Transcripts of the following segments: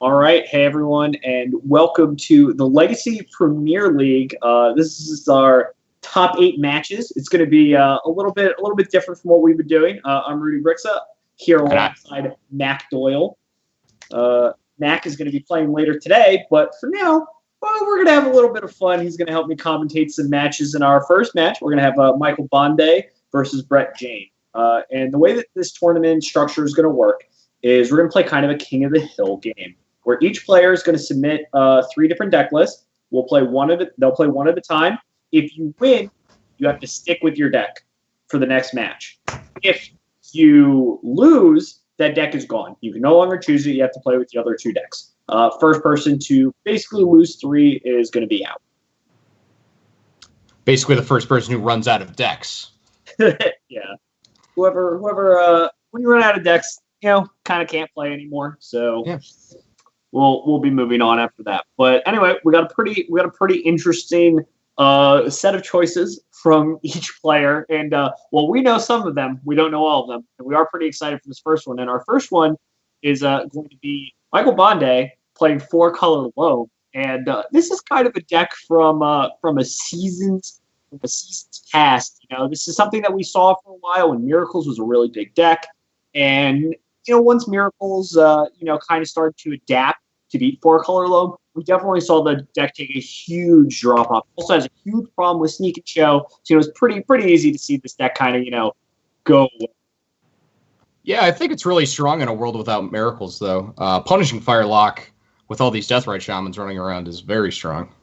All right, hey everyone, and welcome to the Legacy Premier League. This is our top 8 matches. It's going to be a little bit different from what we've been doing. I'm Rudy Brixa here alongside Mac Doyle. Mac is going to be playing later today, but for now, we're going to have a little bit of fun. He's going to help me commentate some matches. In our first match, we're going to have Michael Bonde versus Jayne. And the way that this tournament structure is going to work is we're going to play kind of a King of the Hill game, where each player is going to submit 3 different deck lists. They'll play one at a time. If you win, you have to stick with your deck for the next match. If you lose, that deck is gone. You can no longer choose it. You have to play with the other 2 decks. First person to basically lose 3 is going to be out. Basically, the first person who runs out of decks. Yeah. Whoever. When you run out of decks, kind of can't play anymore. So yeah. We'll be moving on after that. But anyway, we got a pretty interesting set of choices from each player, and we know some of them. We don't know all of them, and we are pretty excited for this first one. And our first one is going to be Michael Bonde playing 4-color loam, and this is kind of a deck from a season's past. This is something that we saw for a while when Miracles was a really big deck, and once Miracles kind of started to adapt to beat 4-color loam, we definitely saw the deck take a huge drop off. Also has a huge problem with Sneak and Show, so it was pretty easy to see this deck kind of go away. Yeah, I think it's really strong in a world without Miracles, though. Punishing Firelock with all these Deathrite Shamans running around is very strong.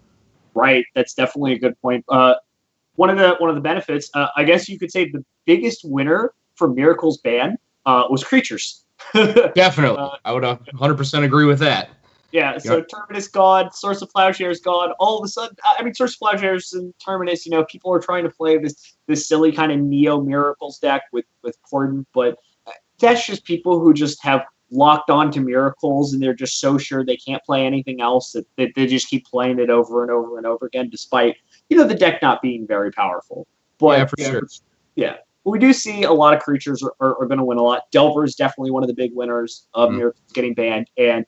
Right, that's definitely a good point. One of the benefits, I guess you could say, the biggest winner for Miracles ban was creatures. Definitely, I would 100% agree with that. Yeah, so Terminus gone, Source of Plowshares gone. All of a sudden, Source of Plowshares and Terminus, people are trying to play this silly kind of Neo Miracles deck with Corden, but that's just people who just have locked on to Miracles, and they're just so sure they can't play anything else that they just keep playing it over and over and over again, despite the deck not being very powerful. But yeah, for sure. Yeah. But we do see a lot of creatures are going to win a lot. Delver is definitely one of the big winners of Miracles getting banned, and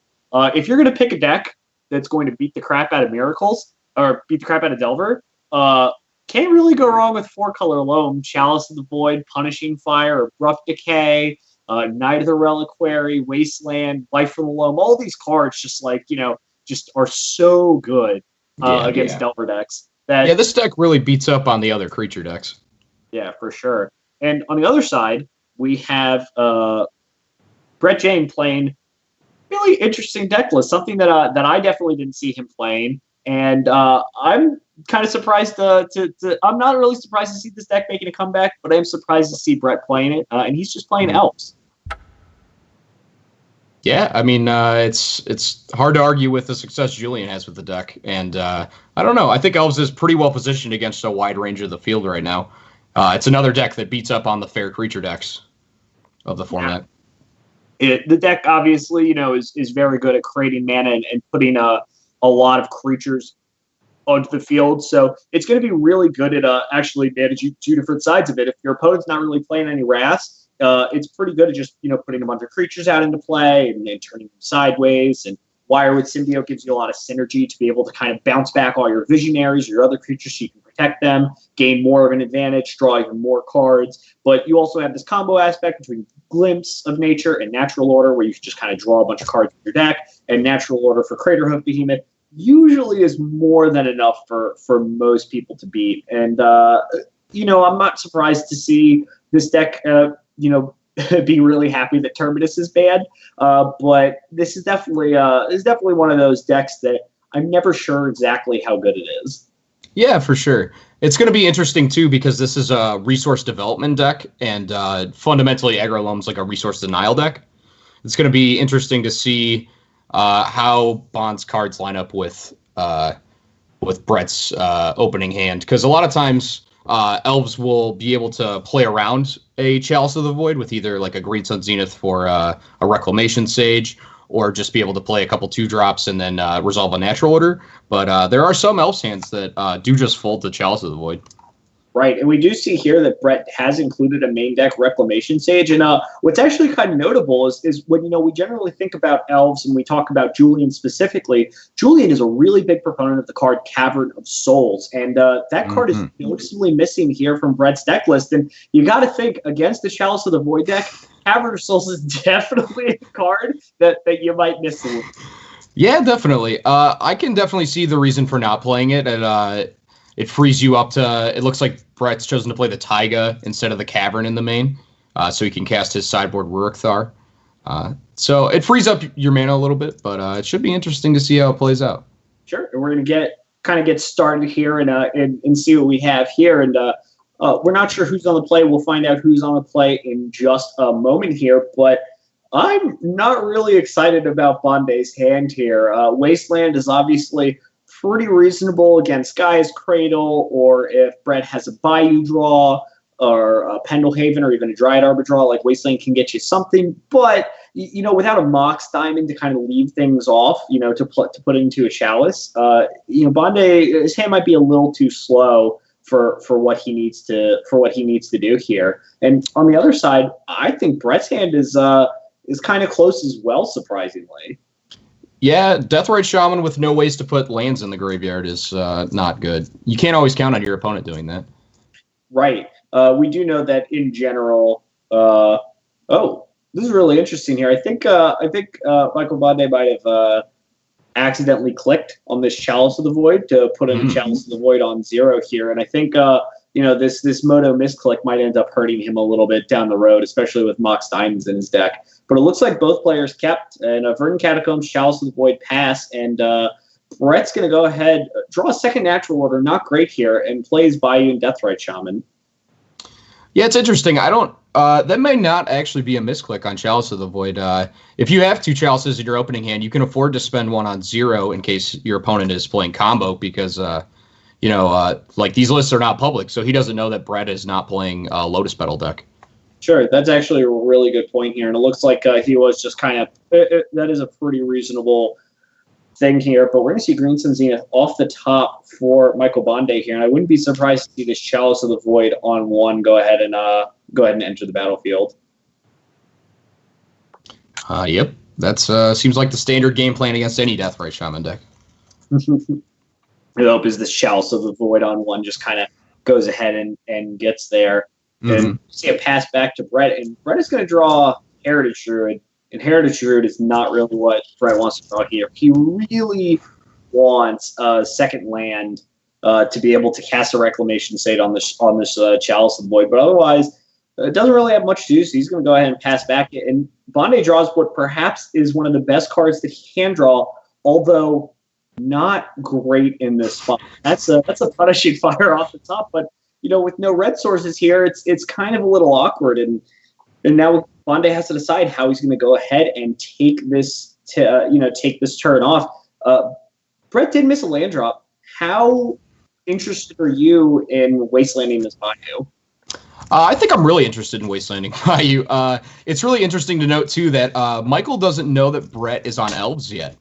if you're going to pick a deck that's going to beat the crap out of Miracles, or beat the crap out of Delver, can't really go wrong with 4-color loam, Chalice of the Void, Punishing Fire, Abrupt Decay, Knight of the Reliquary, Wasteland, Life from the Loam. All these cards just are so good against Delver decks. This deck really beats up on the other creature decks. Yeah, for sure. And on the other side, we have Jayne playing really interesting deck list, something that I definitely didn't see him playing, and I'm kind of surprised I'm not really surprised to see this deck making a comeback, but I am surprised to see Brett playing it, and he's just playing Elves. Yeah, I mean, it's hard to argue with the success Julian has with the deck, and I don't know. I think Elves is pretty well positioned against a wide range of the field right now. It's another deck that beats up on the fair creature decks of the format. The deck obviously, is very good at creating mana and putting a lot of creatures onto the field. So it's going to be really good at actually managing 2 different sides of it. If your opponent's not really playing any Wraths, it's pretty good at just putting a bunch of creatures out into play and turning them sideways. And Wire with Symbiote gives you a lot of synergy to be able to kind of bounce back all your Visionaries, your other creatures, so you can protect them, gain more of an advantage, draw even more cards. But you also have this combo aspect between Glimpse of Nature and Natural Order, where you can just kind of draw a bunch of cards from your deck, and Natural Order for Craterhoof Behemoth usually is more than enough for most people to beat. And, I'm not surprised to see this deck, be really happy that Terminus is banned. But this is definitely one of those decks that I'm never sure exactly how good it is. Yeah, for sure. It's going to be interesting, too, because this is a resource development deck, and fundamentally, Aggro Loam's like a resource denial deck. It's going to be interesting to see how Bonde's cards line up with Brett's opening hand, because a lot of times Elves will be able to play around a Chalice of the Void with either like a Green Sun Zenith for a Reclamation Sage, or just be able to play a couple 2-drops and then resolve a Natural Order. But there are some Elves hands that do just fold the Chalice of the Void. Right, and we do see here that Brett has included a main deck Reclamation Sage, and what's actually kind of notable is when we generally think about elves and we talk about Julian specifically. Julian is a really big proponent of the card Cavern of Souls, and that card is noticeably missing here from Brett's deck list. And you got to think against the Chalice of the Void deck, Cavern of Souls is definitely a card that you might miss a little. Yeah, definitely. I can definitely see the reason for not playing it, and it frees you up to. It looks like Brett's chosen to play the Taiga instead of the Cavern in the main, so he can cast his sideboard Rurik Thar. So it frees up your mana a little bit, but it should be interesting to see how it plays out. Sure, and we're gonna get started here and see what we have here, and we're not sure who's on the play. We'll find out who's on the play in just a moment here, but I'm not really excited about Bonde's hand here. Wasteland is obviously pretty reasonable against Gaia's Cradle, or if Brett has a Bayou draw, or a Pendlehaven, or even a Dryad Arbor draw, like Wasteland can get you something. But, without a Mox Diamond to kind of leave things off, to put into a Chalice, Bonde, his hand might be a little too slow for what he needs to do here. And on the other side, I think Brett's hand is kind of close as well, surprisingly. Yeah, Deathrite Shaman with no ways to put lands in the graveyard is not good. You can't always count on your opponent doing that. Right. We do know that in general. This is really interesting here. I think Michael Bonde might have accidentally clicked on this Chalice of the Void to put in a Chalice of the Void on 0 here, and I think this Moto misclick might end up hurting him a little bit down the road, especially with Mox Diamonds in his deck. But it looks like both players kept, and Verdant Catacombs, Chalice of the Void pass, and Brett's going to go ahead, draw a second Natural Order, not great here, and plays Bayou and Deathrite Shaman. Yeah, it's interesting. That may not actually be a misclick on Chalice of the Void. If you have 2 Chalices in your opening hand, you can afford to spend one on 0 in case your opponent is playing combo, because like these lists are not public, so he doesn't know that Brett is not playing a Lotus Petal deck. Sure, that's actually a really good point here, and it looks like he was just kind of that is a pretty reasonable thing here. But we're going to see Green Sun Zenith off the top for Michael Bonde here, and I wouldn't be surprised to see this Chalice of the Void on 1 go ahead and enter the battlefield. Yep, that's seems like the standard game plan against any Deathrite Shaman deck. I hope is this Chalice of the Void on 1 just kind of goes ahead and gets there. And see a pass back to Brett, and Brett is going to draw Heritage Druid, and Heritage Druid is not really what Brett wants to draw here. He really wants a second land to be able to cast a Reclamation Sage on this Chalice of the Void, but otherwise it doesn't really have much to do, so he's going to go ahead and pass back. And Bonde draws what perhaps is one of the best cards that he can draw, although not great in this spot. That's a Punishing Fire off the top, but with no red sources here, it's kind of a little awkward, and now Bonde has to decide how he's going to go ahead and take this turn off. Brett did miss a land drop. How interested are you in wastelanding this Bayou? I think I'm really interested in wastelanding Bayou. It's really interesting to note too that Michael doesn't know that Brett is on Elves yet.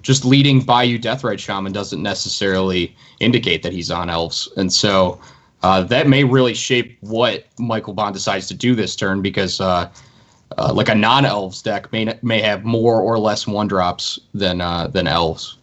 Just leading Bayou Deathrite Shaman doesn't necessarily indicate that he's on Elves, and so that may really shape what Michael Bonde decides to do this turn, because like a non-Elves deck may have more or less 1-drops than Elves.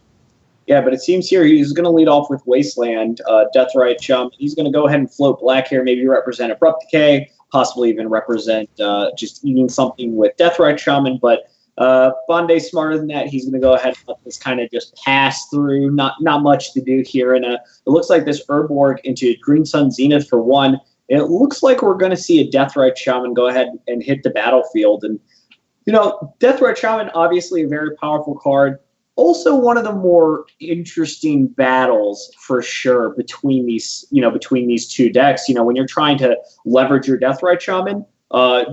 Yeah, but it seems here he's going to lead off with Wasteland, Deathrite Shaman. He's going to go ahead and float black here, maybe represent Abrupt Decay, possibly even represent just eating something with Deathrite Shaman, but Bonde's smarter than that. He's going to go ahead and let this kind of just pass through. Not much to do here. And it looks like this Urborg into Green Sun Zenith for 1. It looks like we're going to see a Deathrite Shaman go ahead and hit the battlefield. And, Deathrite Shaman, obviously a very powerful card. Also one of the more interesting battles for sure between these two decks. When you're trying to leverage your Deathrite Shaman,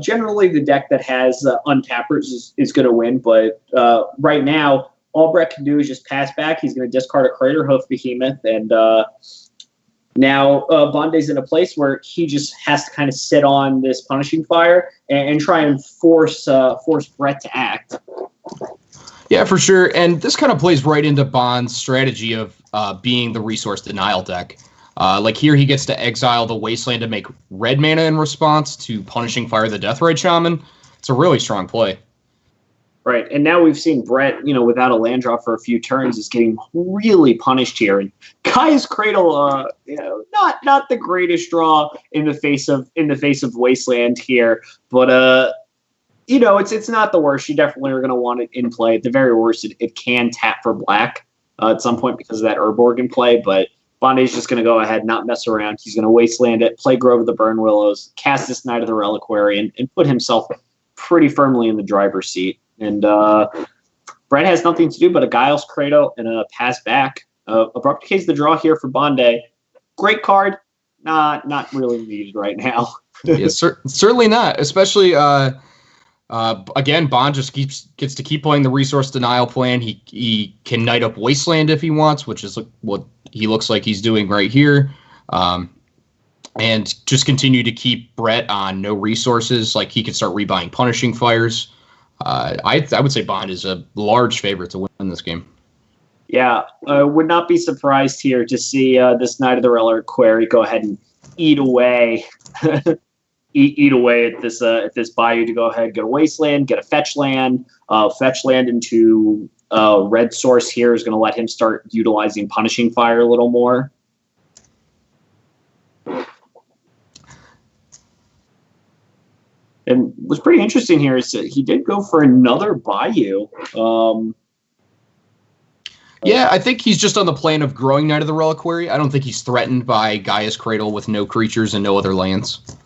generally the deck that has untappers is going to win, but right now all Brett can do is just pass back. He's going to discard a Craterhoof Behemoth, and now Bonde's in a place where he just has to kind of sit on this Punishing Fire and try and force Brett to act. Yeah, for sure, and this kind of plays right into Bonde's strategy of being the resource denial deck. Like here, he gets to exile the Wasteland to make red mana in response to Punishing Fire the Deathrite Shaman. It's a really strong play. Right, and now we've seen Brett, without a land drop for a few turns, is getting really punished here. And Kaya's Cradle, not the greatest draw in the face of Wasteland here, but it's not the worst. You definitely are going to want it in play. At the very worst, it can tap for black at some point because of that Urborg in play, but Bonde's just going to go ahead, not mess around. He's going to Wasteland it, play Grove of the Burn Willows, cast this Knight of the Reliquary, and put himself pretty firmly in the driver's seat. And Brett has nothing to do but a Guile's Cradle and a pass back. Abrupt Decay's the draw here for Bonde. Great card, not really needed right now. Yeah, certainly not. Especially again, Bond just gets to keep playing the resource denial plan. He can Knight up Wasteland if he wants, which is what he looks like he's doing right here. And just continue to keep Brett on no resources. Like he could start rebuying Punishing Fires. I would say Bond is a large favorite to win this game. Yeah, would not be surprised here to see this Knight of the Reliquary go ahead and eat away, eat away at this Bayou to go ahead, get a Wasteland, get a fetch land into red source here is going to let him start utilizing Punishing Fire a little more. And what's pretty interesting here is that he did go for another Bayou. Yeah, I think he's just on the plan of growing Knight of the Reliquary. I don't think he's threatened by Gaia's Cradle with no creatures and no other lands.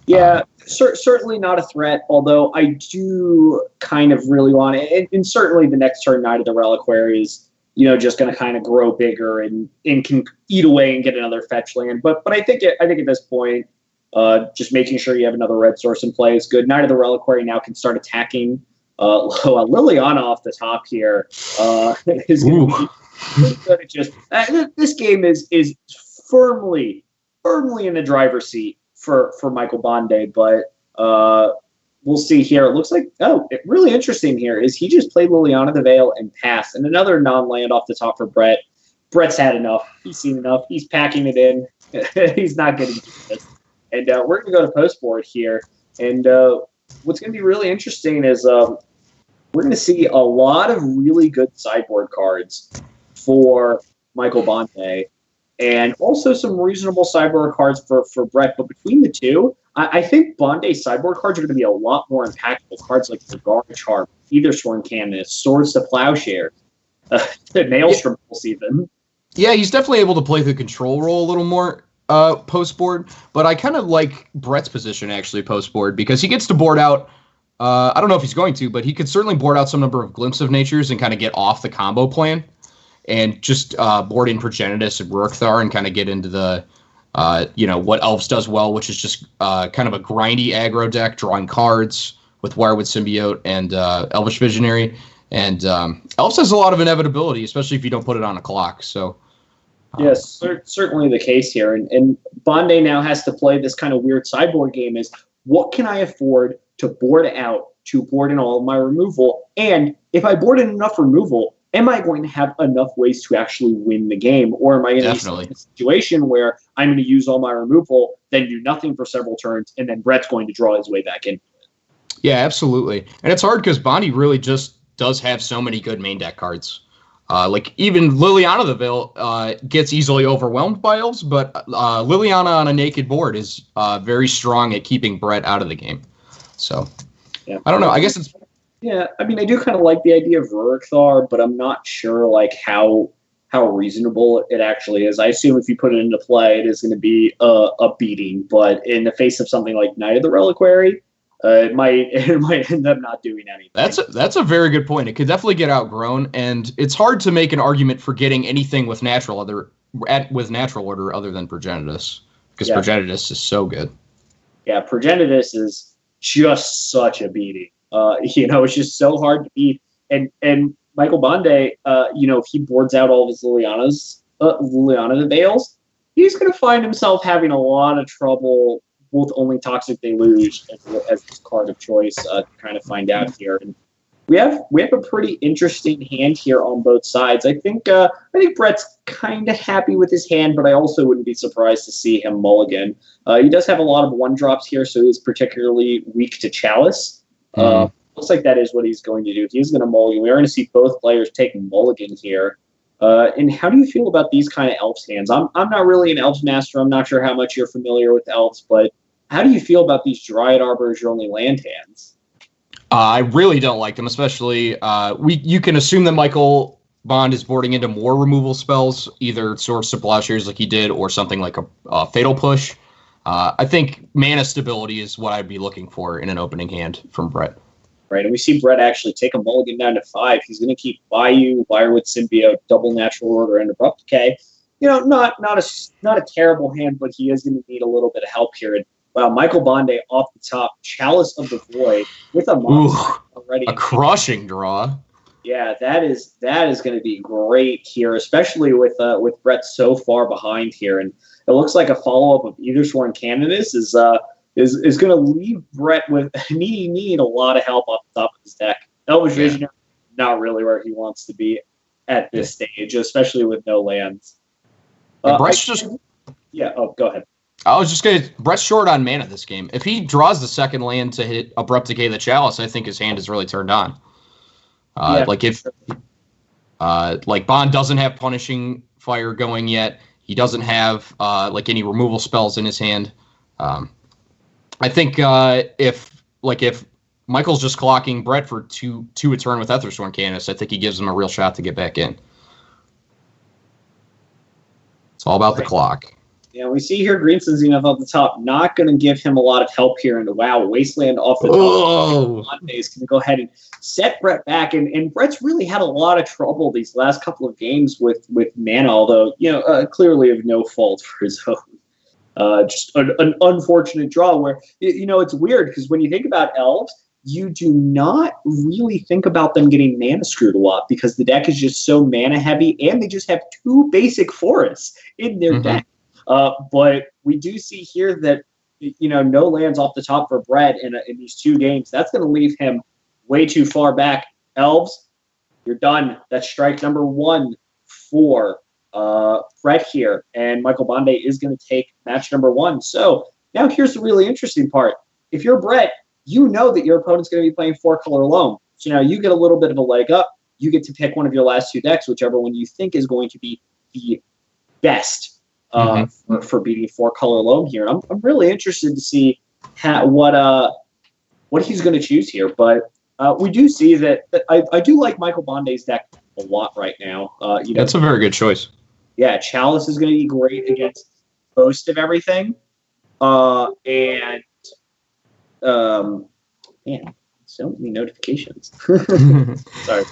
Yeah, certainly not a threat, although I do kind of really want it. And certainly the next turn Knight of the Reliquary is, just going to kind of grow bigger and can eat away and get another fetch land. But I think at this point, just making sure you have another red source in play is good. Knight of the Reliquary now can start attacking Liliana off the top here. Is going to be good at just this game is firmly in the driver's seat for Michael Bonde, but we'll see here. It looks like really interesting here is he just played Liliana the Veil and passed, and another non-land off the top for Brett. Brett's had enough. He's seen enough. He's packing it in. He's not getting to this. And we're going to go to post board here. And what's going to be really interesting is we're going to see a lot of really good sideboard cards for Michael Bonde, and also some reasonable sideboard cards for Brett. But between the two, I think Bonde's sideboard cards are going to be a lot more impactful. Cards like the Guard Charm, Ethersworn Cannon, Swords to Plowshare, the Maelstrom even. Yeah, he's definitely able to play the control role a little more post board, but I kind of like Brett's position actually post board because he gets to board out. I don't know if he's going to, but he could certainly board out some number of Glimpse of Natures and kind of get off the combo plan and just board in Progenitus and Rurkthar and kind of get into the what Elves does well, which is just kind of a grindy aggro deck, drawing cards with Wirewood Symbiote and Elvish Visionary. And Elves has a lot of inevitability, especially if you don't put it on a clock. So. Yes, certainly the case here. And Bonde now has to play this kind of weird sideboard game is, what can I afford to board out to board in all of my removal? And if I board in enough removal, am I going to have enough ways to actually win the game? Or am I going to be in a situation where I'm going to use all my removal, then do nothing for several turns, and then Brett's going to draw his way back in? Yeah, absolutely. And it's hard because Bonde really just does have so many good main deck cards. Like even Liliana the Veil gets easily overwhelmed by Elves, but Liliana on a naked board is very strong at keeping Brett out of the game. So yeah. I don't know. I guess it's I mean, I do kind of like the idea of Rurkthar, but I'm not sure like how reasonable it actually is. I assume if you put it into play, it is going to be a beating. But in the face of something like Knight of the Reliquary, it might end up not doing anything. That's a very good point. It could definitely get outgrown, and it's hard to make an argument for getting anything with natural order other than Progenitus, because Progenitus is so good. Yeah, Progenitus is just such a beating. It's just so hard to beat. And Michael Bonde, if he boards out all of his Liliana the Veils, he's going to find himself having a lot of trouble with only Toxic Deluge as his card of choice to kind of find out here. And we have a pretty interesting hand here on both sides. I think Brett's kind of happy with his hand, but I also wouldn't be surprised to see him mulligan. He does have a lot of 1-drops here, so he's particularly weak to Chalice. Looks like that is what he's going to do. He's going to mulligan. We are going to see both players take mulligan here. And how do you feel about these kind of Elves hands? I'm not really an Elves master. I'm not sure how much you're familiar with Elves, but how do you feel about these Dryad Arbor as your only land hands? I really don't like them, especially you can assume that Michael Bonde is boarding into more removal spells, either Source of Plowshares like he did, or something like a Fatal Push. I think mana stability is what I'd be looking for in an opening hand from Brett. Right, and we see Brett actually take a mulligan down to 5. He's going to keep Bayou, Wirewood Symbiote, Double Natural Order, and Abrupt Decay. Not a terrible hand, but he is going to need a little bit of help here. And wow, Michael Bonde off the top, Chalice of the Void with a monster already. A crushing draw. Yeah, that is going to be great here, especially with Brett so far behind here. And it looks like a follow up of Either Sworn Canoness is going to leave Brett with need a lot of help off the top of his deck. Elvish Visionary, not really where he wants to be at this stage, especially with no lands. Brett's go ahead. I was just going to... Brett's short on mana this game. If he draws the second land to hit Abrupt Decay the Chalice, I think his hand is really turned on. Like Bonde doesn't have Punishing Fire going yet. He doesn't have any removal spells in his hand. I think if Michael's just clocking Brett for two a turn with Ethersworn Canoness, I think he gives him a real shot to get back in. It's all about the clock. Yeah, we see here Greenson Zenith off the top, not going to give him a lot of help here. And wow, Wasteland off the top. Monday is going to go ahead and set Brett back. And Brett's really had a lot of trouble these last couple of games with mana, although, clearly of no fault for his own. Just an unfortunate draw where, it's weird because when you think about Elves, you do not really think about them getting mana screwed a lot because the deck is just so mana heavy and they just have 2 basic forests in their deck. But we do see here that, no lands off the top for Brett in these 2 games. That's going to leave him way too far back. Elves, you're done. That's strike number 1 for Brett here. And Michael Bonde is going to take match number 1. So now here's the really interesting part. If you're Brett, you know that your opponent's going to be playing 4-color loam. So now you get a little bit of a leg up. You get to pick one of your last 2 decks, whichever one you think is going to be the best for beating 4-color loam here. And I'm really interested to see what he's going to choose here. But we do see that I do like Michael Bonde's deck a lot right now. That's a very good choice. Yeah, Chalice is going to be great against most of everything. Man, so many notifications. Sorry.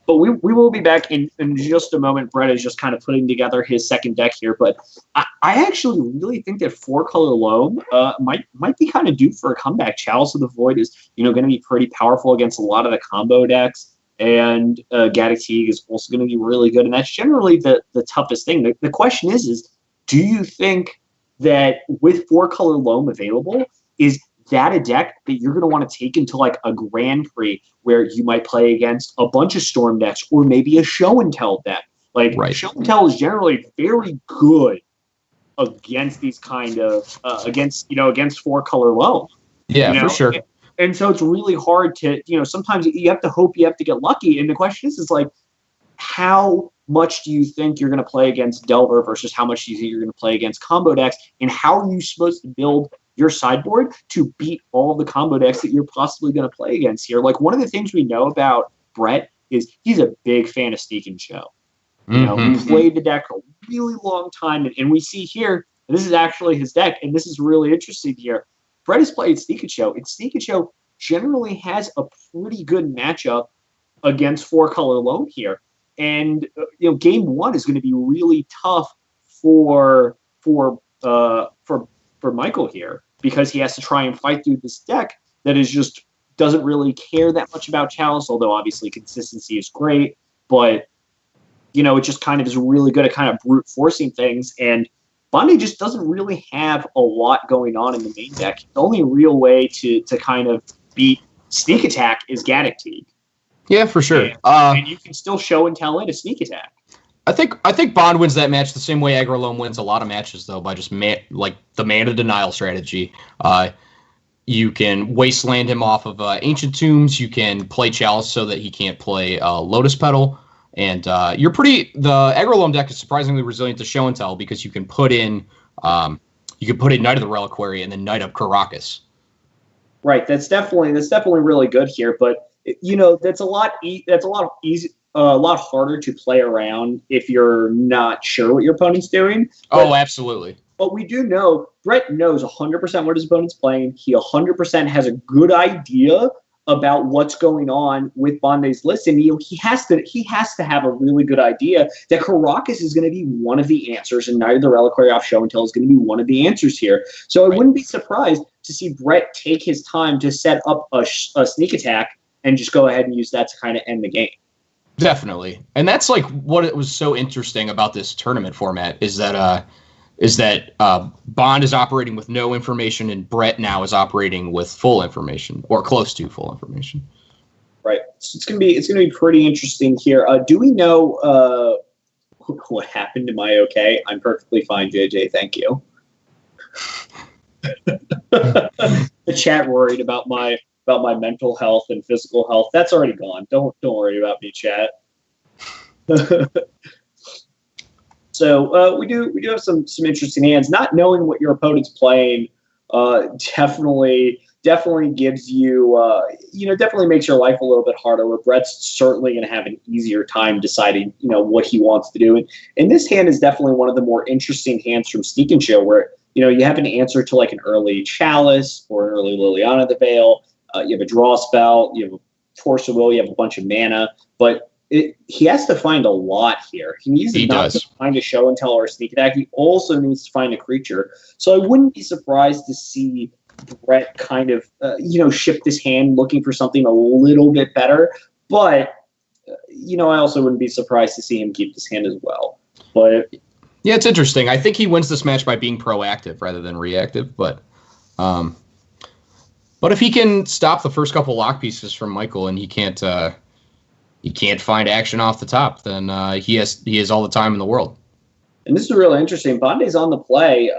But we will be back in just a moment. Brett is just kind of putting together his second deck here. But I actually really think that 4-color loam might be kind of due for a comeback. Chalice of the Void is going to be pretty powerful against a lot of the combo decks. And Gaddock Teague is also going to be really good. And that's generally the toughest thing. The question is do you think that with 4-color loam available, is that a deck that you're going to want to take into like a Grand Prix where you might play against a bunch of Storm decks or maybe a Show and Tell deck? Show and Tell is generally very good against these kind of against 4-color loam. Yeah, for sure. And so it's really hard to, sometimes you have to hope you have to get lucky. And the question is like, how much do you think you're going to play against Delver versus how much do you think you're going to play against combo decks? And how are you supposed to build your sideboard to beat all the combo decks that you're possibly going to play against here? Like, one of the things we know about Brett is he's a big fan of Sneak and Show. He played the deck a really long time. And we see here, and this is actually his deck, and this is really interesting here. Brett has played Sneak and Show, and Sneak and Show generally has a pretty good matchup against 4-color loam here. And game 1 is going to be really tough for Michael here because he has to try and fight through this deck that is just doesn't really care that much about Chalice, although obviously consistency is great. But it just kind of is really good at kind of brute forcing things. And Bonde just doesn't really have a lot going on in the main deck. The only real way to kind of beat Sneak Attack is Gaddock Teague. Yeah, for sure. And you can still show and tell in a sneak attack. I think Bonde wins that match the same way Agrolome wins a lot of matches, though, by just like the mana denial strategy. You can wasteland him off of Ancient Tombs. You can play Chalice so that he can't play Lotus Petal. And the Agrolome deck is surprisingly resilient to show and tell because you can put in Knight of the Reliquary and then Knight up Caracas. Right, that's definitely really good here. But that's a lot harder to play around if you're not sure what your opponent's doing. Oh, absolutely. But we do know Brett knows 100% what his opponent's playing. He 100% has a good idea about what's going on with Bonde's list, and he has to have a really good idea that Caracas is going to be one of the answers, and Knight of the Reliquary off show and tell is going to be one of the answers here. So I wouldn't be surprised to see Brett take his time to set up a sneak attack and just go ahead and use that to kind of end the game. Definitely, and that's like what it was so interesting about this tournament format is that Bonde is operating with no information, and Brett now is operating with full information or close to full information. Right. So it's gonna be pretty interesting here. Do we know what happened to my OK? I'm perfectly fine, JJ. Thank you. The chat worried about my mental health and physical health. That's already gone. Don't worry about me, chat. So we do have some interesting hands. Not knowing what your opponent's playing definitely gives you definitely makes your life a little bit harder. Where Brett's certainly going to have an easier time deciding what he wants to do. And this hand is definitely one of the more interesting hands from Sneak and Show, where you have an answer to like an early Chalice or an early Liliana the Veil. You have a draw spell. You have a Force of Will. You have a bunch of mana, but he has to find a lot here. He needs to find a show and tell or a sneak attack. He also needs to find a creature. So I wouldn't be surprised to see Brett kind of, shift this hand looking for something a little bit better. But, I also wouldn't be surprised to see him keep this hand as well. But yeah, it's interesting. I think he wins this match by being proactive rather than reactive. But if he can stop the first couple lock pieces from Michael and he can't find action off the top, then he has all the time in the world. And this is really interesting. Bonde's on the play.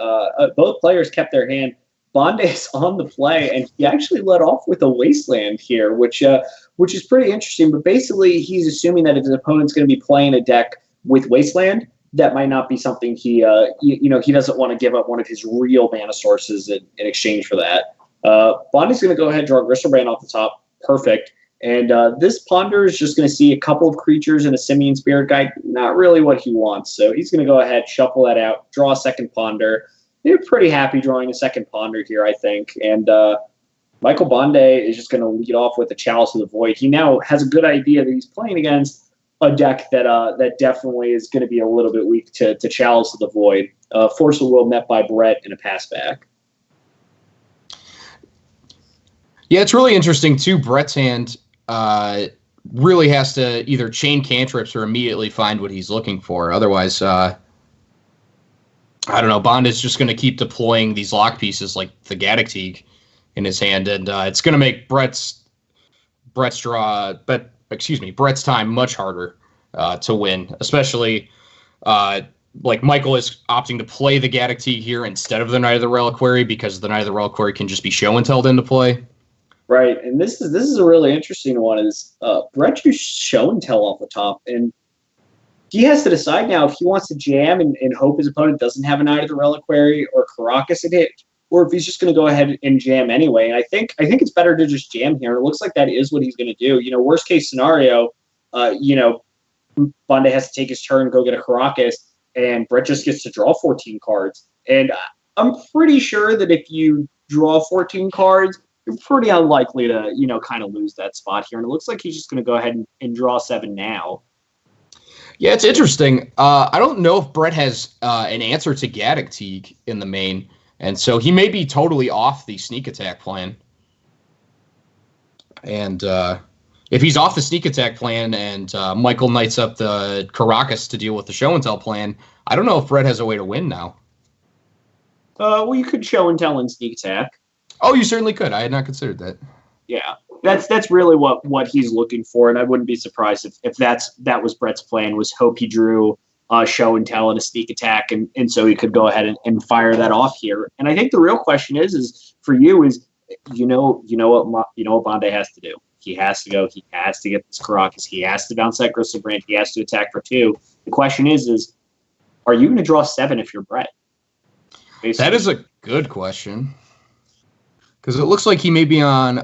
Both players kept their hand. Bonde's on the play, and he actually led off with a Wasteland here, which is pretty interesting. But basically, he's assuming that if his opponent's going to be playing a deck with Wasteland, that might not be something he doesn't want to give up one of his real mana sources in exchange for that. Bonde's going to go ahead and draw Gristlebrand off the top. Perfect. And this Ponder is just going to see a couple of creatures and a Simian Spirit Guide. Not really what he wants. So he's going to go ahead, shuffle that out, draw a second Ponder. They're pretty happy drawing a second Ponder here, I think. And Michael Bonde is just going to lead off with the Chalice of the Void. He now has a good idea that he's playing against a deck that definitely is going to be a little bit weak to Chalice of the Void. Force of Will met by Brett in a pass back. Yeah, it's really interesting, too. Brett's hand really has to either chain cantrips or immediately find what he's looking for. Otherwise, I don't know, Bonde is just going to keep deploying these lock pieces like the Gaddock in his hand, and it's going to make Brett's time much harder to win, especially like Michael is opting to play the Gaddock here instead of the Knight of the Reliquary because the Knight of the Reliquary can just be show and telled into play. Right, and this is a really interesting one. Is Brett just show and tell off the top, and he has to decide now if he wants to jam and hope his opponent doesn't have a Knight of the Reliquary or Caracas in it, or if he's just going to go ahead and jam anyway. And I think it's better to just jam here. It looks like that is what he's going to do. Worst case scenario, Bonde has to take his turn, go get a Caracas, and Brett just gets to draw 14 cards. And I'm pretty sure that if you draw 14 cards, you're pretty unlikely to, kind of lose that spot here. And it looks like he's just going to go ahead and draw 7 now. Yeah, it's interesting. I don't know if Brett has an answer to Gaddock in the main, and so he may be totally off the sneak attack plan. And if he's off the sneak attack plan and Michael knights up the Caracas to deal with the show and tell plan, I don't know if Brett has a way to win now. Well, you could show and tell and sneak attack. Oh, you certainly could. I had not considered that. Yeah. that's really what he's looking for, and I wouldn't be surprised if that was Brett's plan, was hope he drew show and tell and a sneak attack, and so he could go ahead and fire that off here. And I think the real question is for you is what Bonde has to do. He has to go. He has to get this Caracas. He has to bounce that Gristlebrand. He has to attack for 2. The question is are you going to draw 7 if you're Brett? Basically. That is a good question. Because it looks like he may be on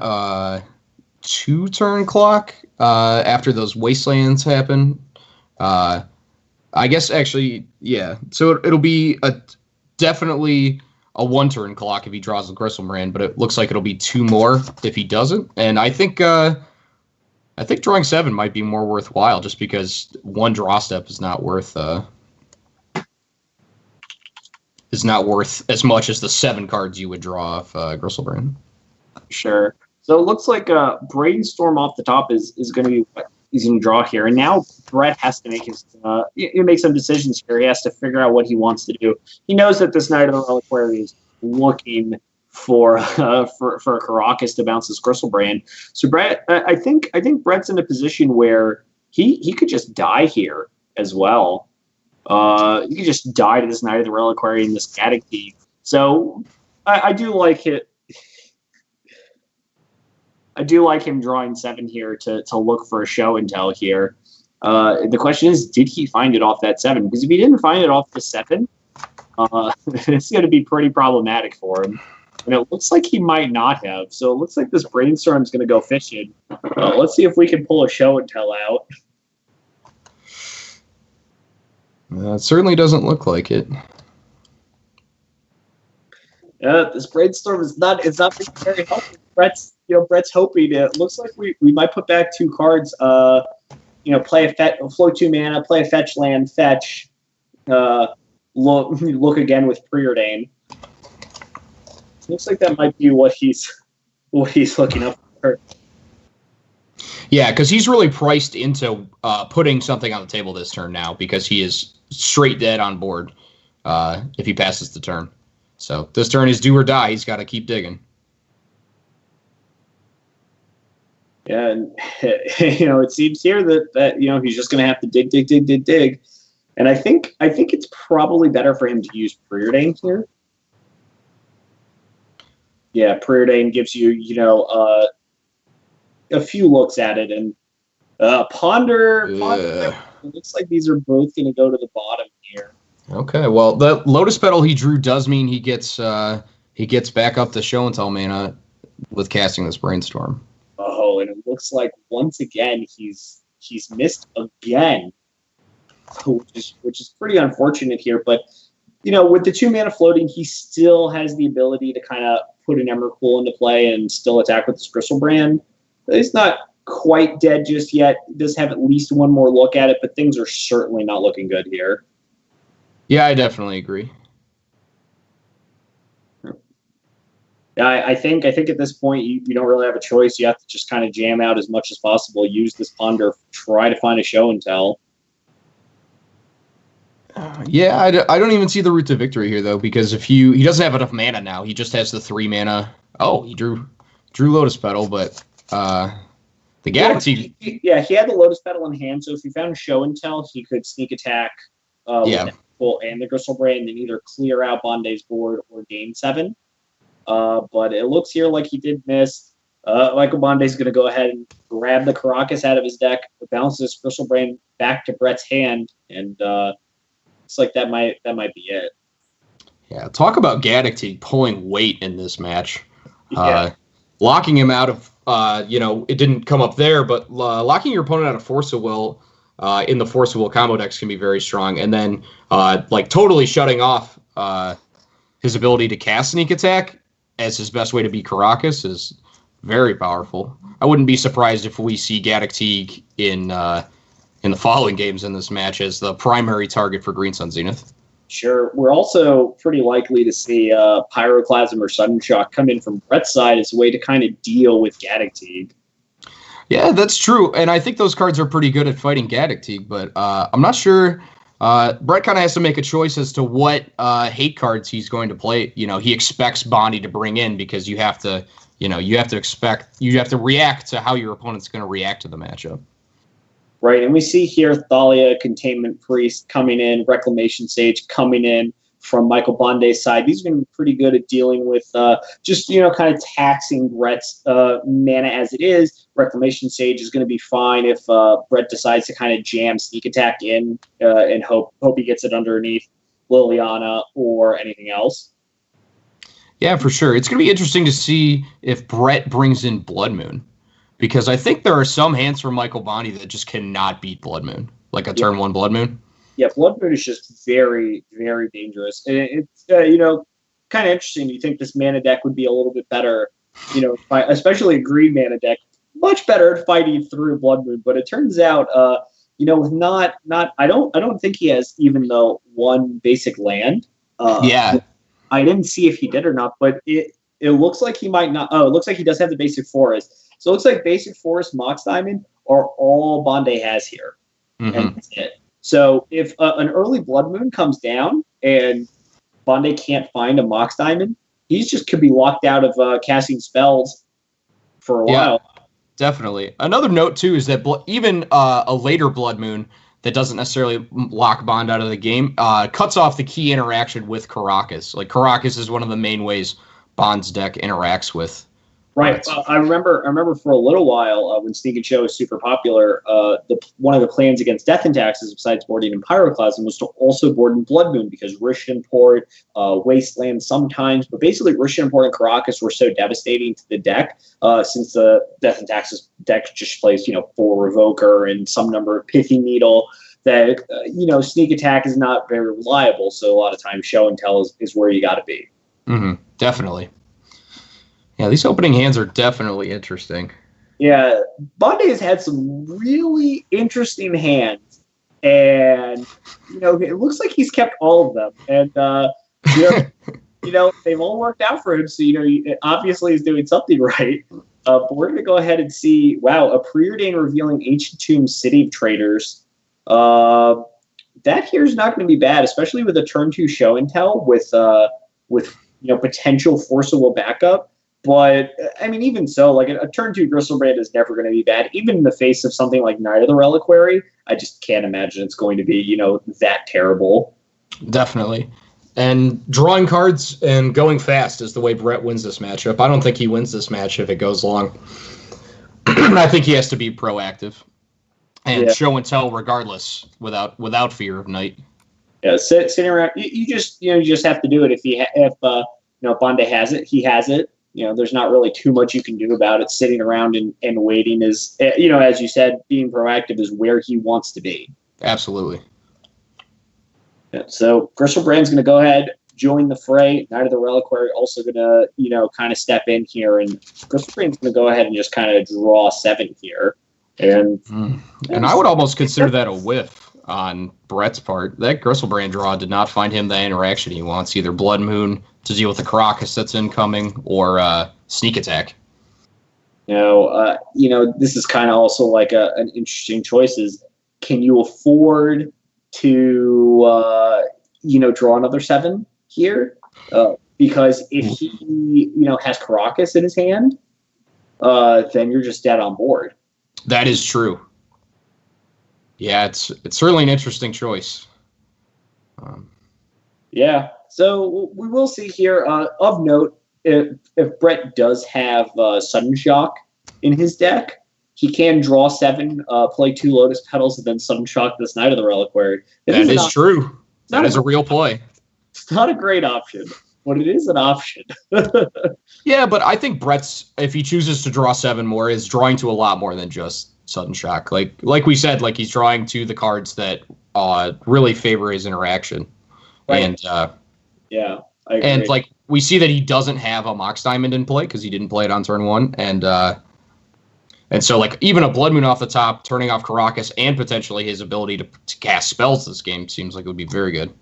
2-turn clock after those wastelands happen. I guess actually, yeah. So it'll be definitely a 1-turn clock if he draws the Gristlebrand, but it looks like it'll be 2 more if he doesn't. And I think drawing 7 might be more worthwhile, just because 1 draw step is not worth as much as the 7 cards you would draw off Gristlebrand. Sure. So it looks like Brainstorm off the top is going to be what he's going to draw here. And now Brett has to make some decisions here. He has to figure out what he wants to do. He knows that this Knight of the Reliquary is looking for a Caracas to bounce his Gristlebrand. So Brett, I think Brett's in a position where he could just die here as well. You could just die to this Knight of the Reliquary and this Gaddock. So I do like it. I do like him drawing 7 here to look for a show and tell here. The question is, did he find it off that 7? Because if he didn't find it off the 7, it's going to be pretty problematic for him. And it looks like he might not have. So it looks like this Brainstorm is going to go fishing. Let's see if we can pull a show and tell out. It certainly doesn't look like it. This Brainstorm is not. It's not being very helpful. Brett's hoping. It looks like we might put back 2 cards. Play a float 2 mana, play a fetch land, fetch. Look again with Preordain. Looks like that might be what he's looking up for. Yeah, because he's really priced into putting something on the table this turn now, because he is straight dead on board if he passes the turn. So this turn is do or die. He's got to keep digging. Yeah, and it seems here that he's just going to have to dig. And I think it's probably better for him to use Preordain here. Yeah, Preordain gives you a few looks at it, and Ponder. It looks like these are both going to go to the bottom here. Okay, well, the Lotus Petal he drew does mean he gets back up to show and tell mana with casting this Brainstorm. Oh, and it looks like once again he's missed again, which is pretty unfortunate here. But with the 2 mana floating, he still has the ability to kind of put an Emrakul into play and still attack with this Gristlebrand. He's not quite dead just yet. He does have at least 1 more look at it, but things are certainly not looking good here. Yeah, I definitely agree. Yeah, I think at this point you don't really have a choice. You have to just kind of jam out as much as possible, use this Ponder, try to find a show and tell. Yeah, I don't even see the route to victory here, though, because he doesn't have enough mana now. He just has the 3 mana. Oh, he drew Lotus Petal, but the Galaxy. Yeah, he had the Lotus Petal in hand, so if he found show and tell, he could sneak attack with and the Gristlebrand and either clear out Bonde's board or gain 7. But it looks here like he did miss. Michael Bonde's going to go ahead and grab the Caracas out of his deck, bounce this Gristlebrand back to Brett's hand, and looks like that might be it. Yeah, talk about Gaddock pulling weight in this match. Yeah. Locking him out of, it didn't come up there, but locking your opponent out of Force of Will in the Force of Will combo decks can be very strong. And then, totally shutting off his ability to cast Sneak Attack as his best way to beat Caracas is very powerful. I wouldn't be surprised if we see Gaddock in the following games in this match as the primary target for Green Sun Zenith. Sure. We're also pretty likely to see Pyroclasm or Sudden Shock come in from Brett's side as a way to kind of deal with Gaddock. Yeah, that's true. And I think those cards are pretty good at fighting Gaddock, but I'm not sure. Brett kind of has to make a choice as to what hate cards he's going to play. He expects Bonde to bring in because you have to you have to react to how your opponent's going to react to the matchup. Right, and we see here Thalia, Containment Priest coming in, Reclamation Sage coming in from Michael Bonde's side. These are going to be pretty good at dealing with just, kind of taxing Brett's mana as it is. Reclamation Sage is going to be fine if Brett decides to kind of jam Sneak Attack in and hope he gets it underneath Liliana or anything else. Yeah, for sure. It's going to be interesting to see if Brett brings in Blood Moon, because I think there are some hands from Michael Bonde that just cannot beat Blood Moon, like a turn 1 Blood Moon. Yeah, Blood Moon is just very, very dangerous. And it's, kind of interesting. You think this mana deck would be a little bit better, especially a green mana deck, much better at fighting through Blood Moon. But it turns out, with not I don't think he has even the one basic land. I didn't see if he did or not, but it looks like he might not. Oh, it looks like he does have the basic forest. So it looks like basic forest, Mox Diamond are all Bonde has here. Mm-hmm. And that's it. So if an early Blood Moon comes down and Bonde can't find a Mox Diamond, he just could be locked out of casting spells for a while. Definitely. Another note, too, is that even a later Blood Moon that doesn't necessarily lock Bond out of the game cuts off the key interaction with Karakas. Like, Karakas is one of the main ways Bond's deck interacts with. Right. I remember for a little while when Sneak and Show was super popular, one of the plans against Death and Taxes, besides boarding in Pyroclasm, was to also board in Blood Moon, because Rishan Port, Wasteland sometimes, but basically Rishan Port and Karakas were so devastating to the deck since the Death and Taxes deck just plays, 4 Revoker and some number of Pithy Needle, that, Sneak Attack is not very reliable. So a lot of times Show and Tell is where you got to be. Mm-hmm. Definitely. Yeah, these opening hands are definitely interesting. Yeah, Bonde has had some really interesting hands, and it looks like he's kept all of them, and they've all worked out for him. So obviously he's doing something right. But we're gonna go ahead and see. Wow, a preordained revealing Ancient Tomb City of Traders. That here is not going to be bad, especially with a turn 2 show and tell with potential forcible backup. But, I mean, even so, like a turn 2 Gristlebrand is never going to be bad. Even in the face of something like Knight of the Reliquary, I just can't imagine it's going to be, that terrible. Definitely. And drawing cards and going fast is the way Brett wins this matchup. I don't think he wins this match if it goes long. I think he has to be proactive and show and tell regardless, without fear of Knight. Yeah, sitting around, you just have to do it. If Bonde has it, he has it. There's not really too much you can do about it. Sitting around and waiting is, as you said, being proactive is where he wants to be. Absolutely. Yeah, so Gristlebrand's going to go ahead, join the fray. Knight of the Reliquary also going to, kind of step in here, and Gristlebrand's going to go ahead and just kind of draw 7 here. And I would almost consider that a whiff on Brett's part. That Gristlebrand draw did not find him the interaction he wants, either Blood Moon to deal with the Karakas that's incoming or Sneak Attack. This is kind of also like an interesting choice is, can you afford to, draw another 7 here? Because if he, has Karakas in his hand, then you're just dead on board. That is true. Yeah, it's certainly an interesting choice. Yeah, so we will see here. Of note, if Brett does have Sudden Shock in his deck, he can draw 7, play 2 Lotus Petals, and then Sudden Shock this Knight of the Reliquary. That is true. That is a real play. It's not a great option, but it is an option. Yeah, but I think Brett's, if he chooses to draw 7 more, is drawing to a lot more than just Sudden Shock. Like we said, like he's drawing to the cards that really favor his interaction. Right. And I agree. And like we see that he doesn't have a Mox Diamond in play because he didn't play it on turn 1, and so like even a Blood Moon off the top, turning off Karakas, and potentially his ability to cast spells this game seems like it would be very good.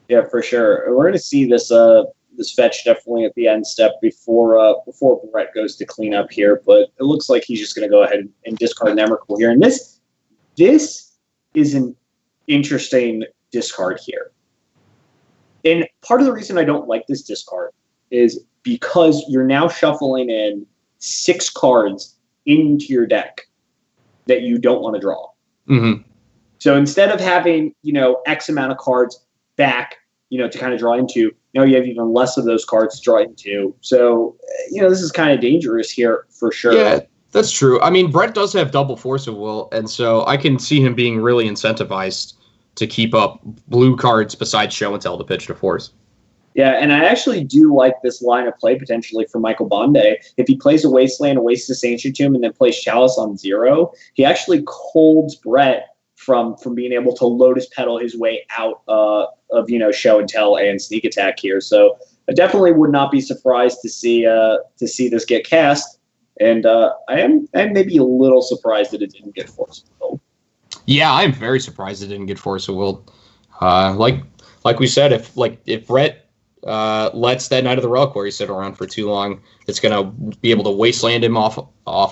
Yeah, for sure. We're going to see this this fetch definitely at the end step before Brett goes to clean up here, but it looks like he's just going to go ahead and discard an Emrakul here. And this is an interesting discard here. And part of the reason I don't like this discard is because you're now shuffling in 6 cards into your deck that you don't want to draw. Mm-hmm. So instead of having, X amount of cards back, to kind of draw into, now you have even less of those cards to draw into. So, this is kind of dangerous here for sure. Yeah, that's true. I mean, Brett does have double Force of Will, and so I can see him being really incentivized to keep up blue cards besides Show and Tell to pitch to Force. Yeah, and I actually do like this line of play potentially for Michael Bonde. If he plays a Wasteland, wastes his Ancient Tomb, and then plays Chalice on 0, he actually holds Brett from being able to Lotus Petal his way out of Show and Tell and Sneak Attack here. So I definitely would not be surprised to see this get cast, and I'm maybe a little surprised that it didn't get Force of Will. Yeah, I'm very surprised it didn't get Force of Will. Like we said, if Brett lets that Knight of the Reliquary sit around for too long, it's gonna be able to wasteland him off